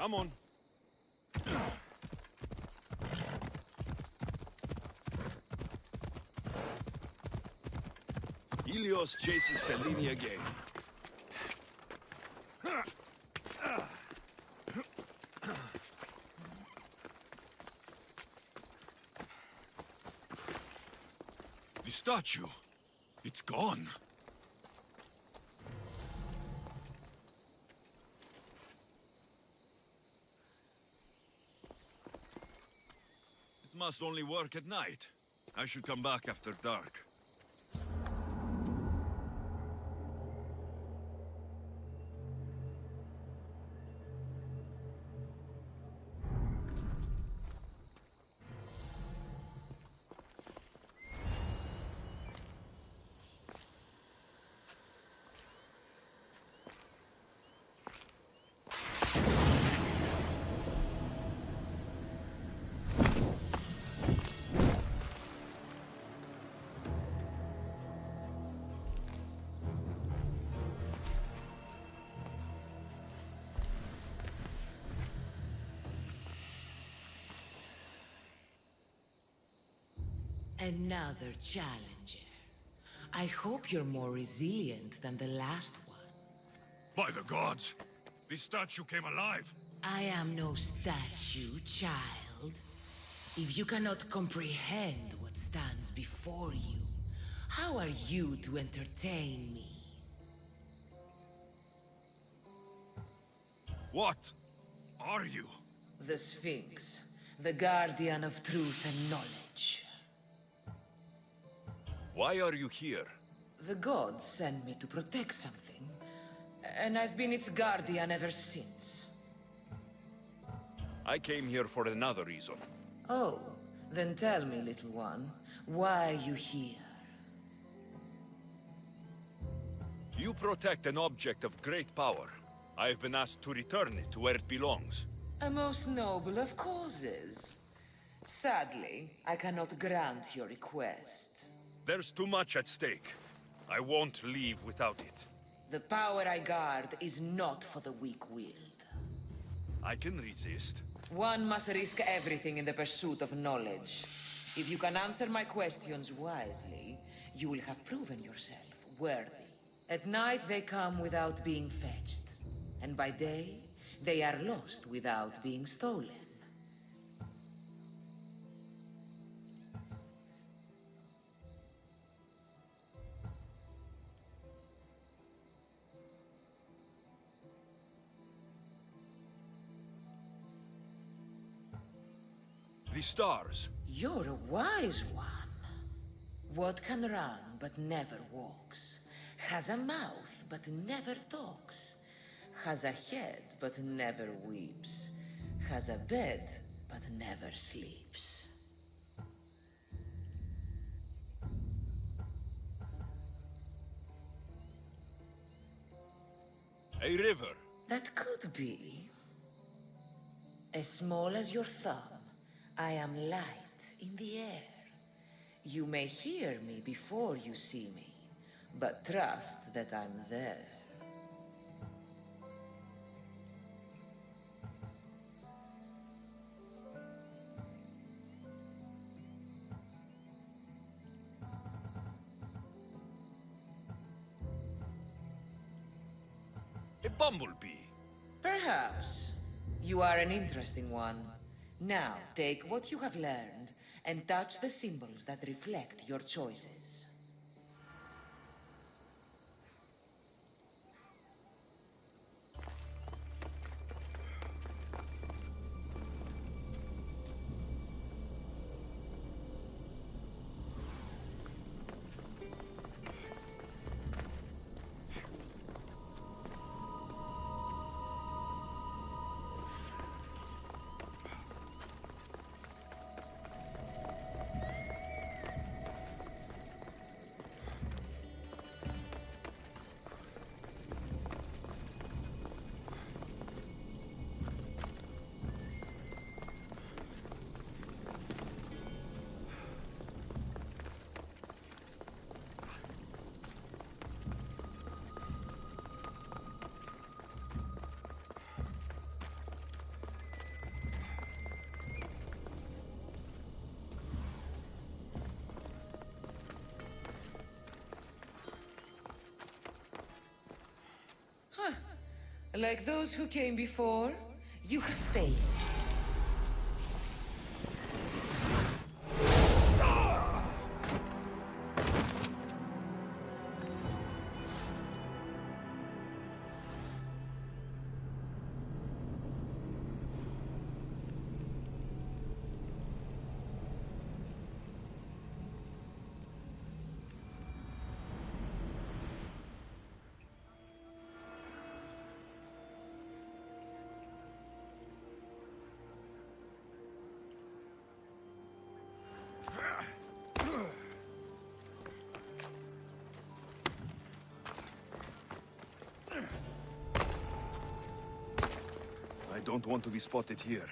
Come on. Ilios chases Selene again. The statue. It's gone. It must only work at night. I should come back after dark. Another challenger. I hope you're more resilient than the last one. By the gods! This statue came alive! I am no statue, child. If you cannot comprehend what stands before you, how are you to entertain me? What are you? The Sphinx, the guardian of truth and knowledge. Why are you here? The gods sent me to protect something, and I've been its guardian ever since. I came here for another reason. Oh, then tell me, little one, why are you here? You protect an object of great power. I've been asked to return it to where it belongs. A most noble of causes. Sadly, I cannot grant your request. There's too much at stake. I won't leave without it. The power I guard is not for the weak-willed. I can resist. One must risk everything in the pursuit of knowledge. If you can answer my questions wisely, you will have proven yourself worthy. At night they come without being fetched, and by day they are lost without being stolen. The stars. You're a wise one. What can run but never walks? Has a mouth but never talks? Has a head but never weeps? Has a bed but never sleeps? A river. That could be. As small as your thumb, I am light in the air. You may hear me before you see me, but trust that I'm there. A bumblebee. Perhaps. You are an interesting one. Now, take what you have learned and touch the symbols that reflect your choices. Like those who came before, you have failed. I don't want to be spotted here.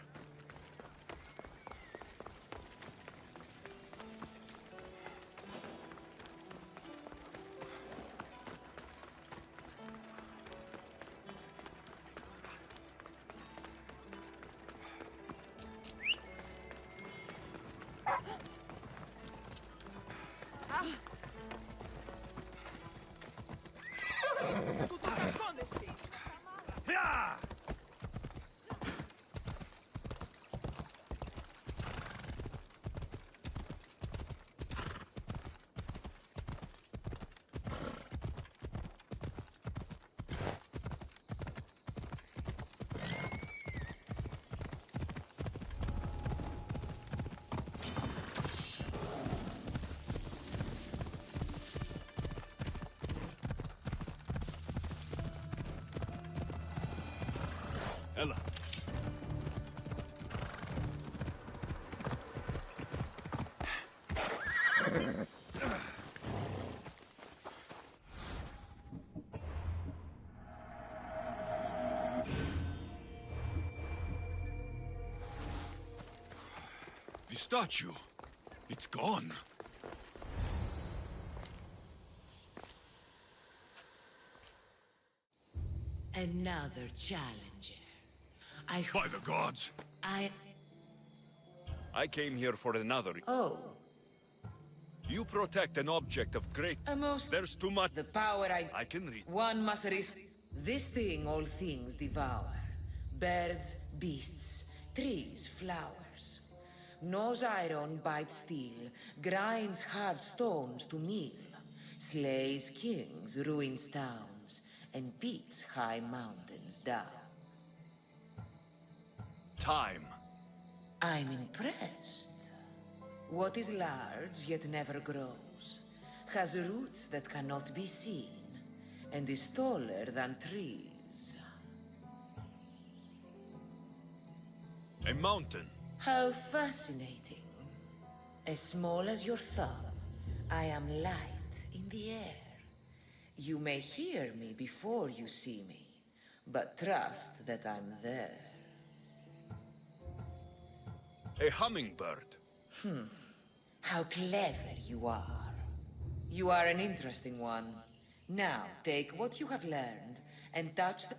Ella. The statue. It's gone. Another challenger. By the gods! I came here for another. Oh. You protect an object of great... There's too much... The power I can read. One must risk... This thing all things devour. Birds, beasts, trees, flowers. Gnaws iron, bites steel, grinds hard stones to meal, slays kings, ruins towns, and beats high mountains down. Time. I'm impressed. What is large yet never grows, has roots that cannot be seen, and is taller than trees. A mountain. How fascinating. As small as your thumb, I am light in the air. You may hear me before you see me, but trust that I'm there. A hummingbird. How clever you are. You are an interesting one. Now, take what you have learned and touch the...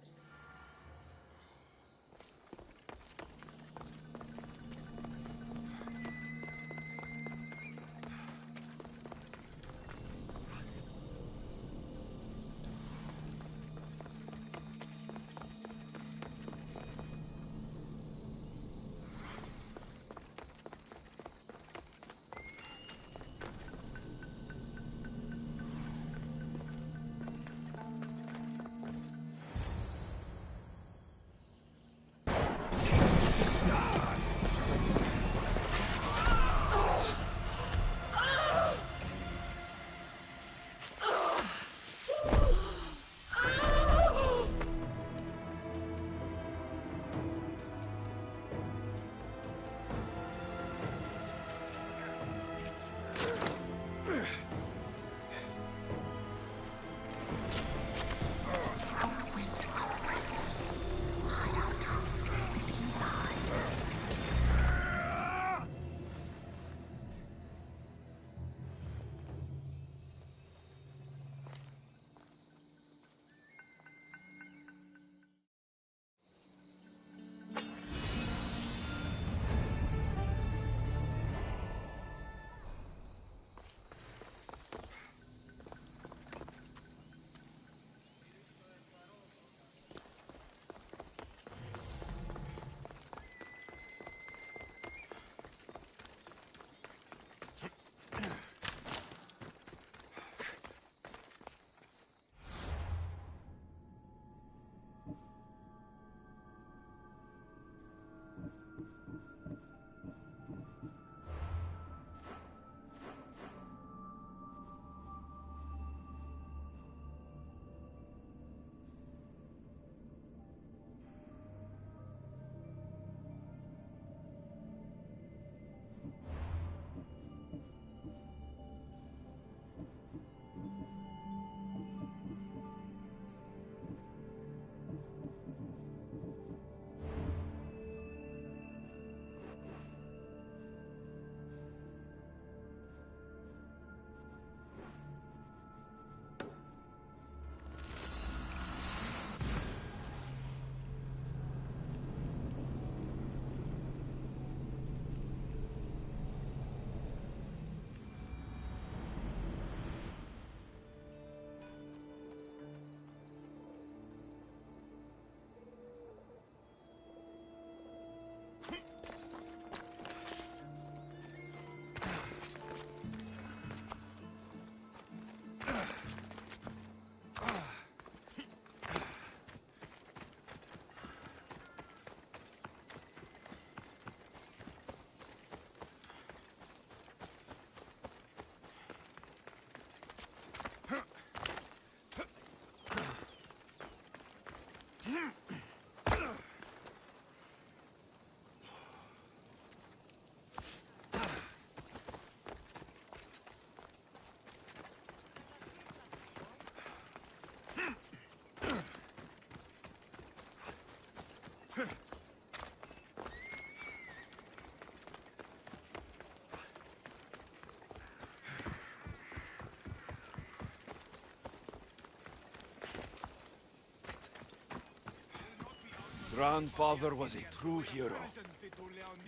grandfather was a true hero.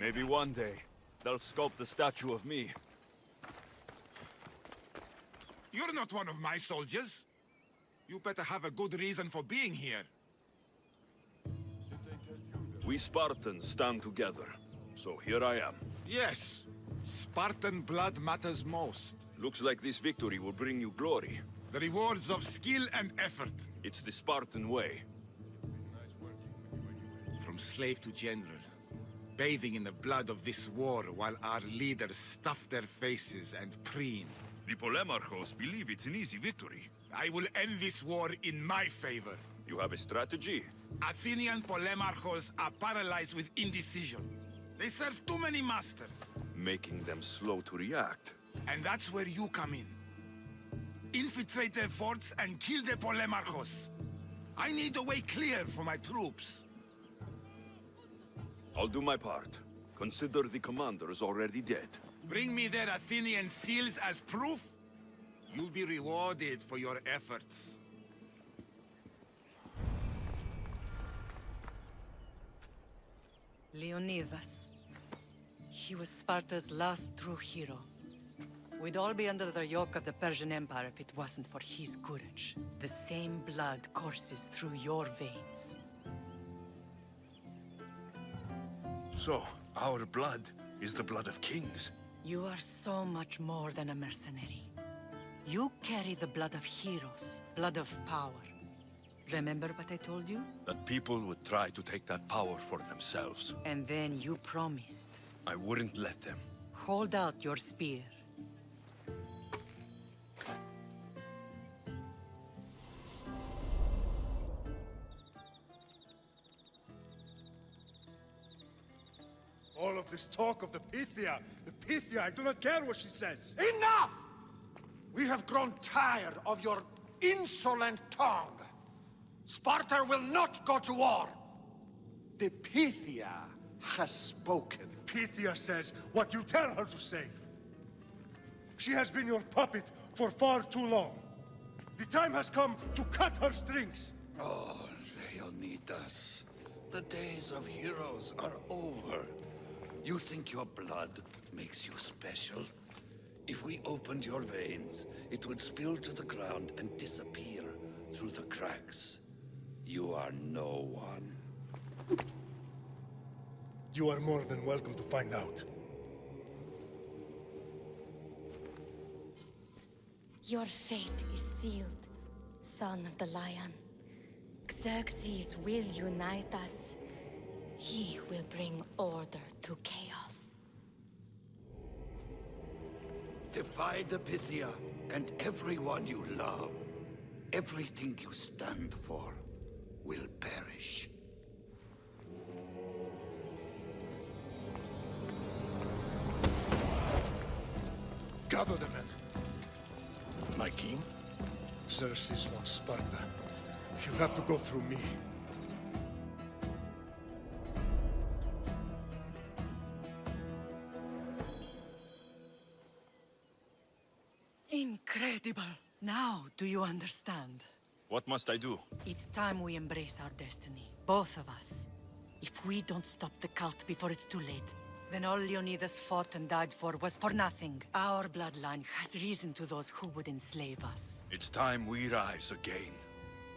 Maybe one day, they'll sculpt a statue of me. You're not one of my soldiers. You better have a good reason for being here. We Spartans stand together, so here I am. Yes, Spartan blood matters most. Looks like this victory will bring you glory. The rewards of skill and effort. It's the Spartan way. From slave to general, bathing in the blood of this war while our leaders stuff their faces and preen. The Polemarchos believe it's an easy victory. I will end this war in my favor. You have a strategy? Athenian Polemarchos are paralyzed with indecision. They serve too many masters. Making them slow to react. And that's where you come in. Infiltrate their forts and kill the Polemarchos. I need a way clear for my troops. I'll do my part. Consider the commanders already dead. Bring me their Athenian seals as proof. You'll be rewarded for your efforts. Leonidas. He was Sparta's last true hero. We'd all be under the yoke of the Persian Empire if it wasn't for his courage. The same blood courses through your veins. So, our blood is the blood of kings. You are so much more than a mercenary. You carry the blood of heroes, blood of power. Remember what I told you? That people would try to take that power for themselves. And then you promised. I wouldn't let them. Hold out your spear. All of this talk of the Pythia, I do not care what she says. Enough! We have grown tired of your insolent tongue. Sparta will not go to war. The Pythia has spoken. Pythia says what you tell her to say. She has been your puppet for far too long. The time has come to cut her strings. Oh, Leonidas, the days of heroes are over. You think your blood makes you special? If we opened your veins, it would spill to the ground and disappear through the cracks. You are no one. You are more than welcome to find out. Your fate is sealed, son of the lion. Xerxes will unite us. He will bring order to chaos. Defy the Pythia and everyone you love. Everything you stand for will perish. Gather the men. My king? Xerxes wants Sparta. She'll have to go through me. Incredible! Now, do you understand? What must I do? It's time we embrace our destiny. Both of us. If we don't stop the cult before it's too late, then all Leonidas fought and died for was for nothing. Our bloodline has reason to those who would enslave us. It's time we rise again.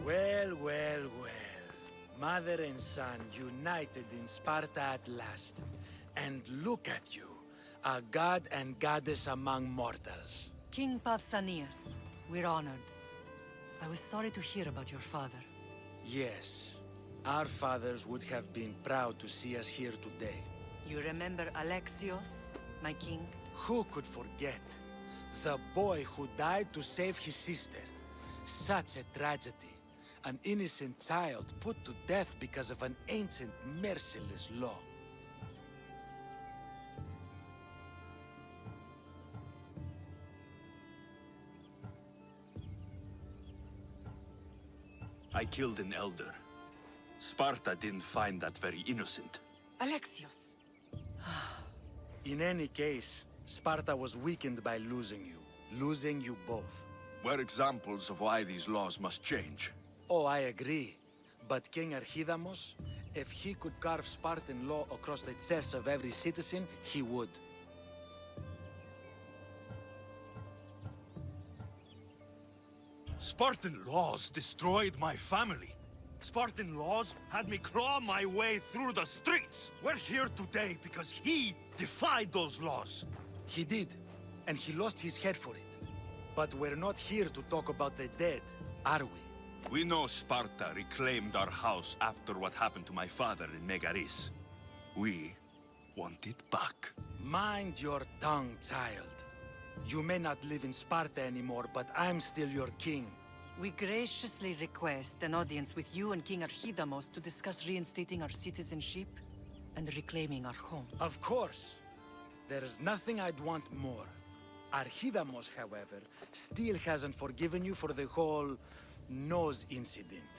Well, well, well. Mother and son united in Sparta at last. And look at you, a god and goddess among mortals. King Pausanias, we're honored. I was sorry to hear about your father. Yes, our fathers would have been proud to see us here today. You remember Alexios, my king? Who could forget? The boy who died to save his sister. Such a tragedy. An innocent child put to death because of an ancient, merciless law. I killed an elder. Sparta didn't find that very innocent. Alexios! In any case, Sparta was weakened by losing you both. We're examples of why these laws must change. Oh, I agree. But King Archidamos If he could carve Spartan law across the chests of every citizen, he would. Spartan laws destroyed my family. Spartan laws had me claw my way through the streets. We're here today because he defied those laws. He did, and he lost his head for it. But we're not here to talk about the dead, are we? We know Sparta reclaimed our house after what happened to my father in Megaris. We want it back. Mind your tongue, child. You may not live in Sparta anymore, but I'm still your king. We graciously request an audience with you and King Archidamos to discuss reinstating our citizenship and reclaiming our home. Of course. There is nothing I'd want more. Archidamos, however, still hasn't forgiven you for the whole nose incident.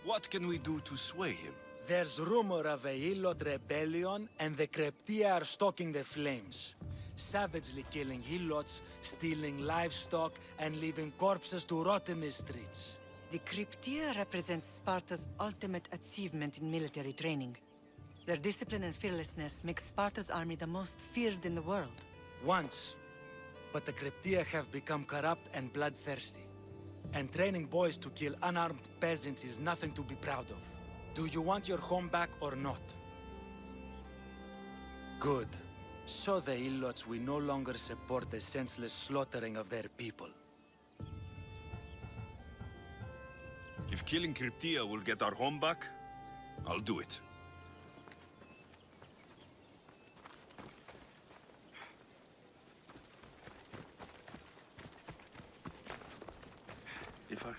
What can we do to sway him? There's rumor of a Hilot rebellion, and the Kreptia are stalking the flames. Savagely killing Hilots, stealing livestock, and leaving corpses to rot in the streets. The Cryptia represents Sparta's ultimate achievement in military training. Their discipline and fearlessness make Sparta's army the most feared in the world. Once. But the Cryptia have become corrupt and bloodthirsty. And training boys to kill unarmed peasants is nothing to be proud of. Do you want your home back or not? Good. So the Ilots will no longer support the senseless slaughtering of their people. If killing Cryptia will get our home back, I'll do it. If our...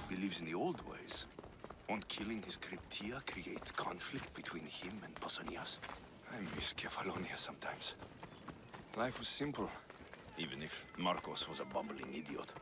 believes in the old ways. Won't killing his Cryptia create conflict between him and Pausanias? I miss Kefalonia sometimes. Life was simple, even if Marcos was a bumbling idiot.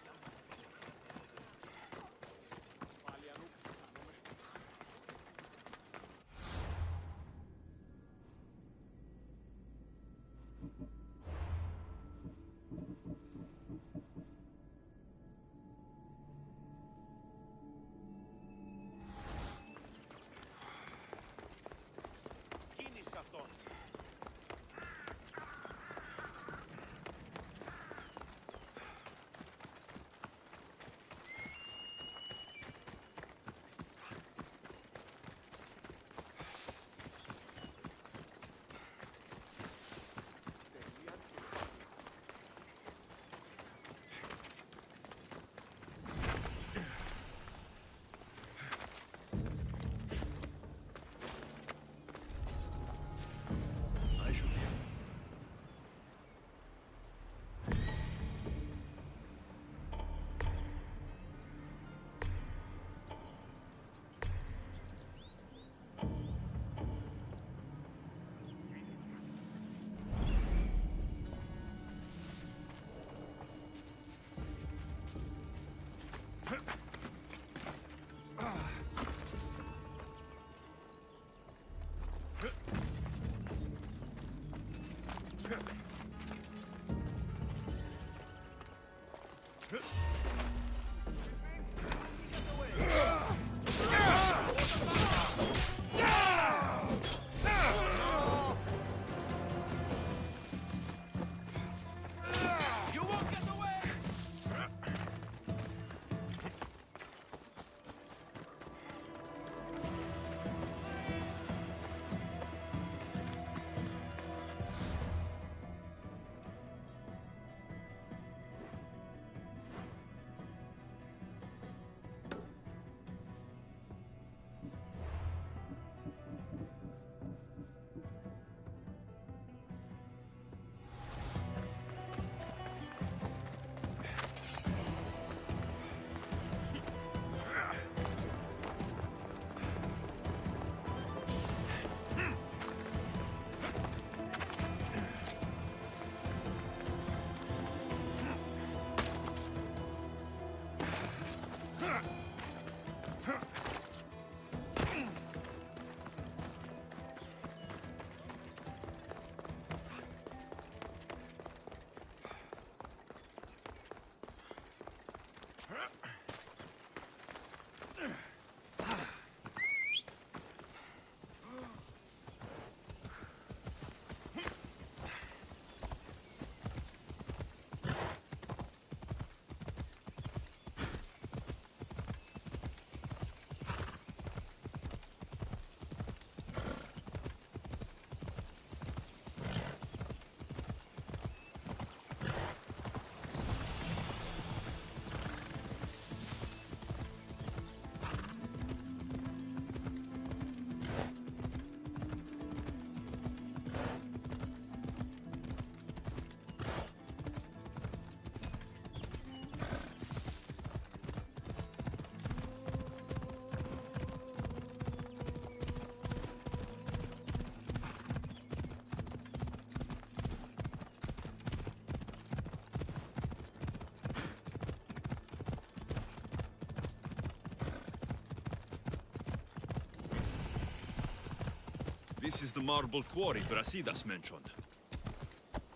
This is the marble quarry Brasidas mentioned.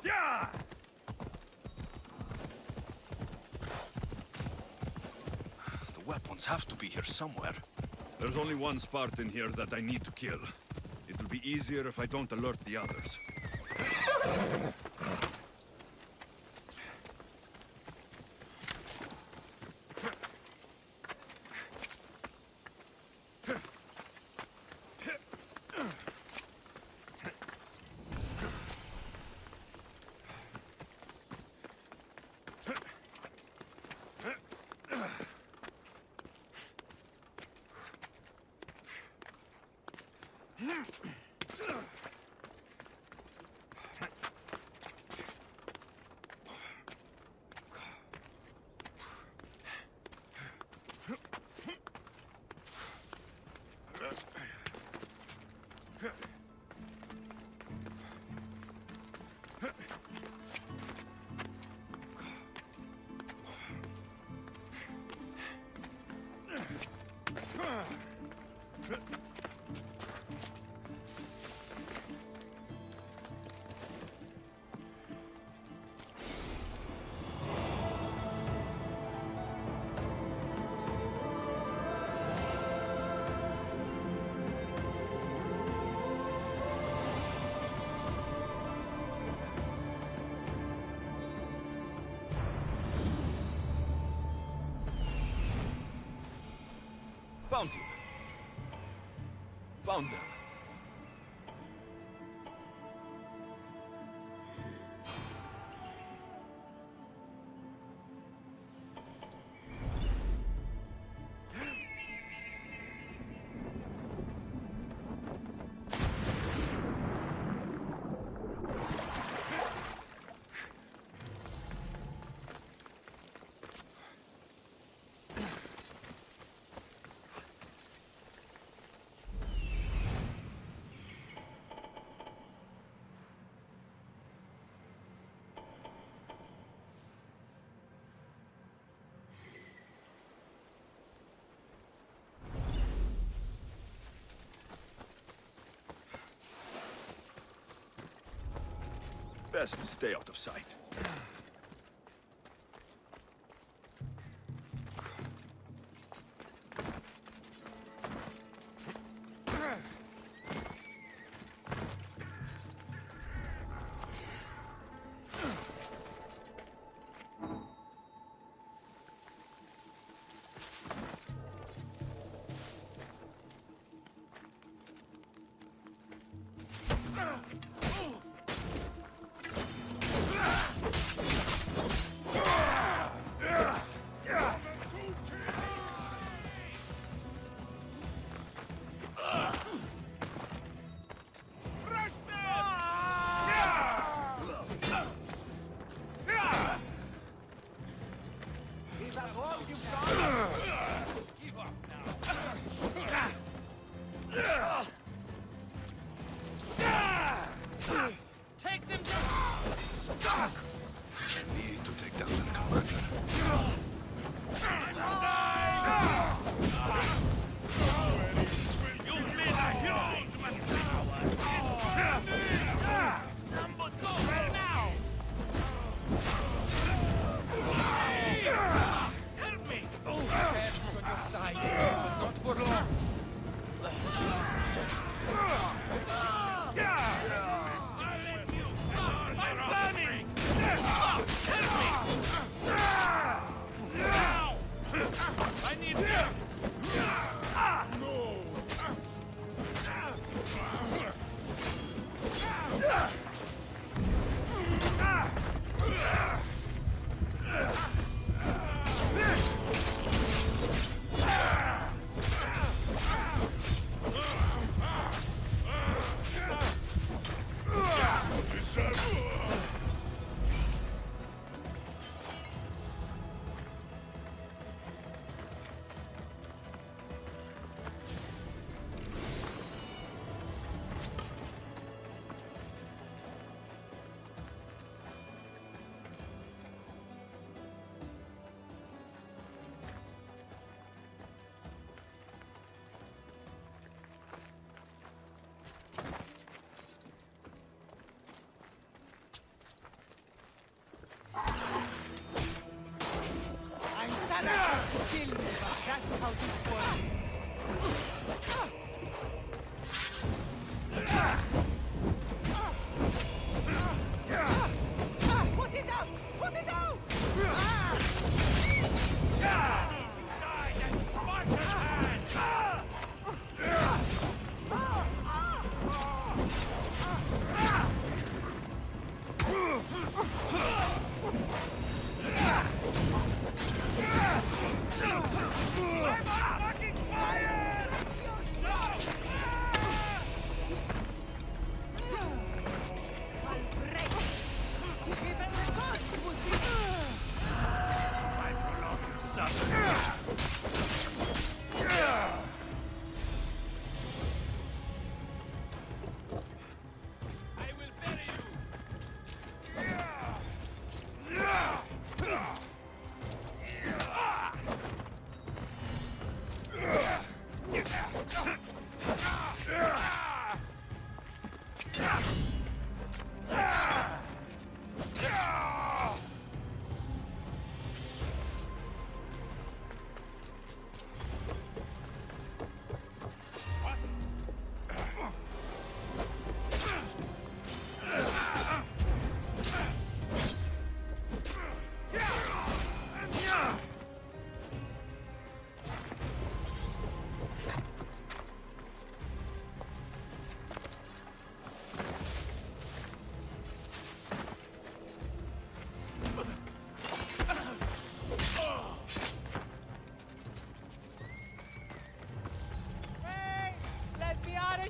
Yeah! The weapons have to be here somewhere. There's only one Spartan here that I need to kill. It will be easier if I don't alert the others. Found him. Found them. Best stay out of sight. Kill me. That's how this works. Put it down! Put it down!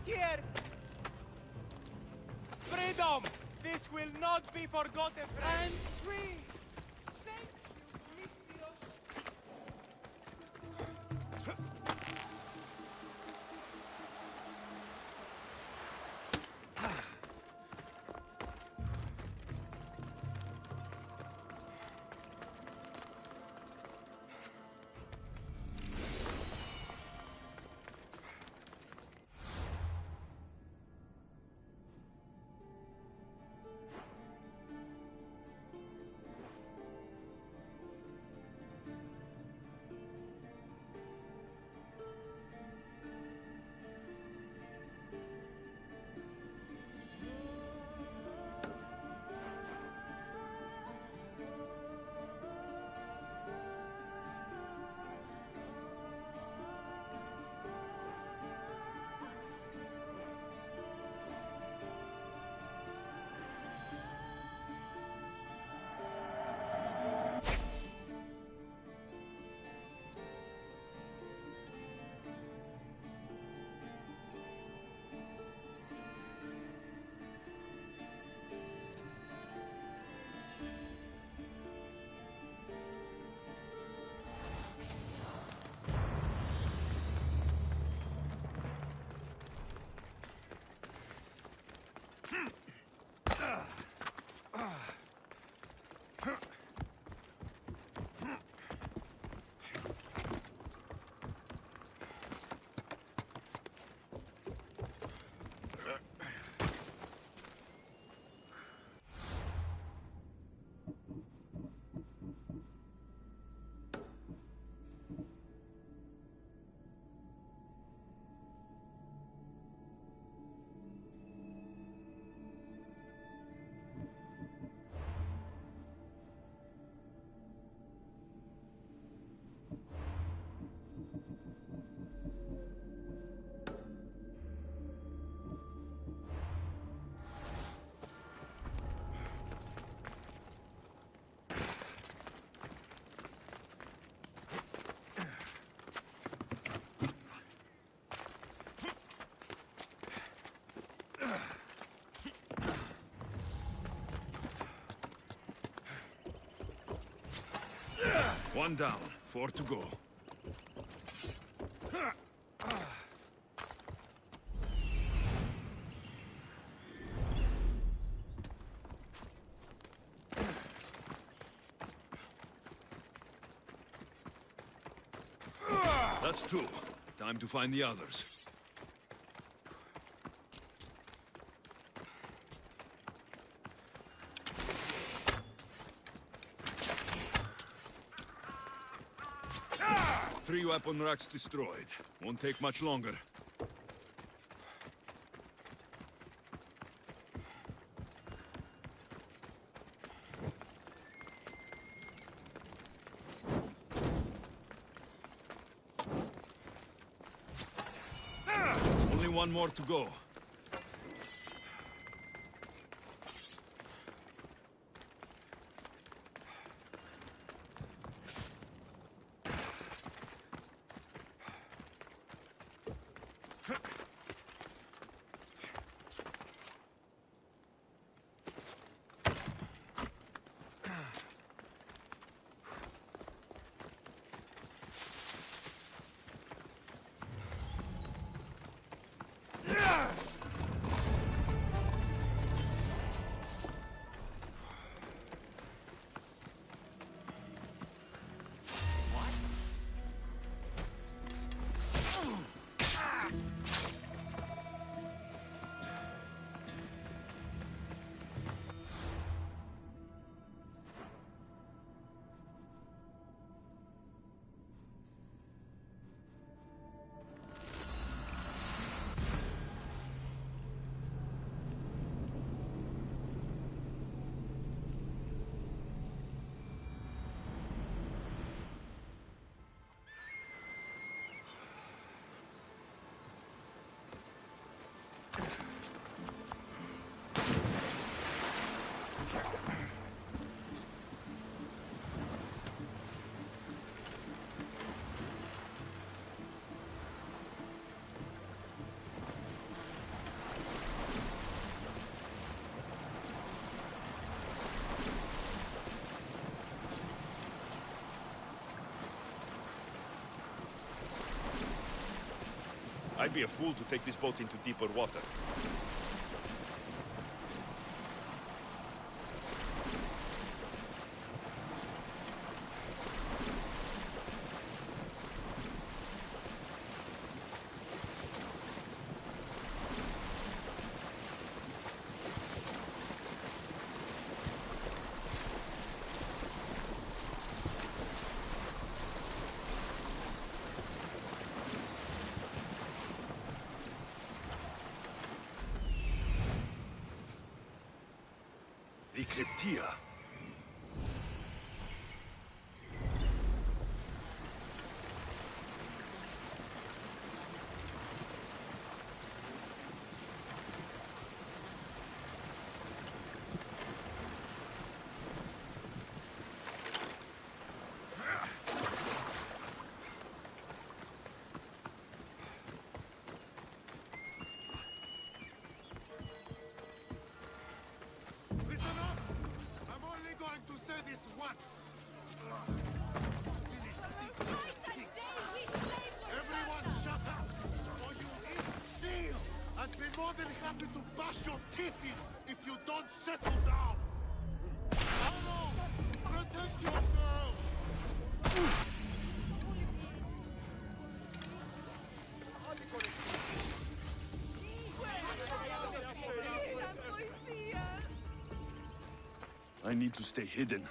Here! Freedom! This will not be forgotten, and free! Thank you, Mystios! One down, 4 to go. That's 2. Time to find the others. 3 weapon racks destroyed. Won't take much longer. Only one more to go. I'd be a fool to take this boat into deeper water. The Cryptia. Listen up! I'm only going to say this once. Everyone shut up, or you imbecile! I'd be more than happy to bash your teeth in if you don't settle down! Hello! Protect yourself! I need to stay hidden.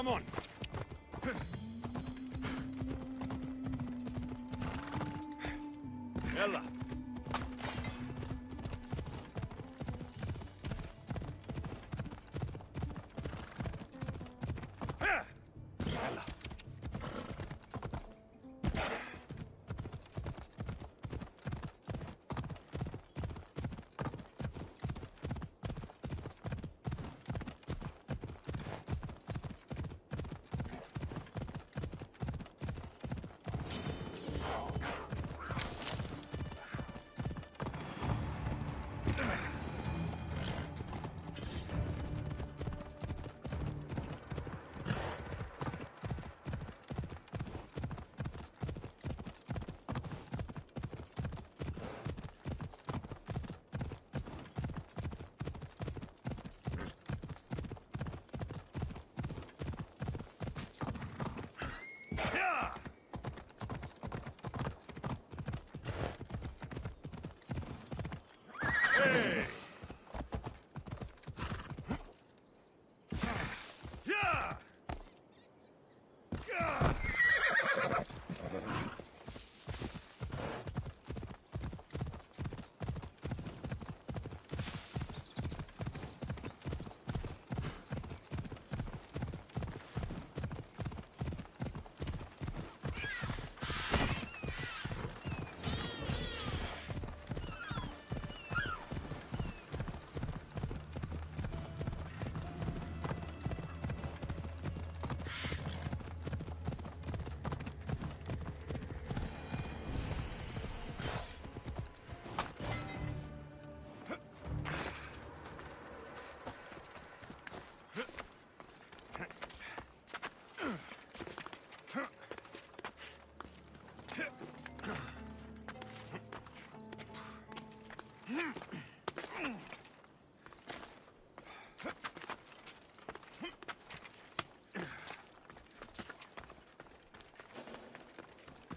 Come on. Ella. Ella.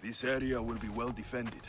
This area will be well defended.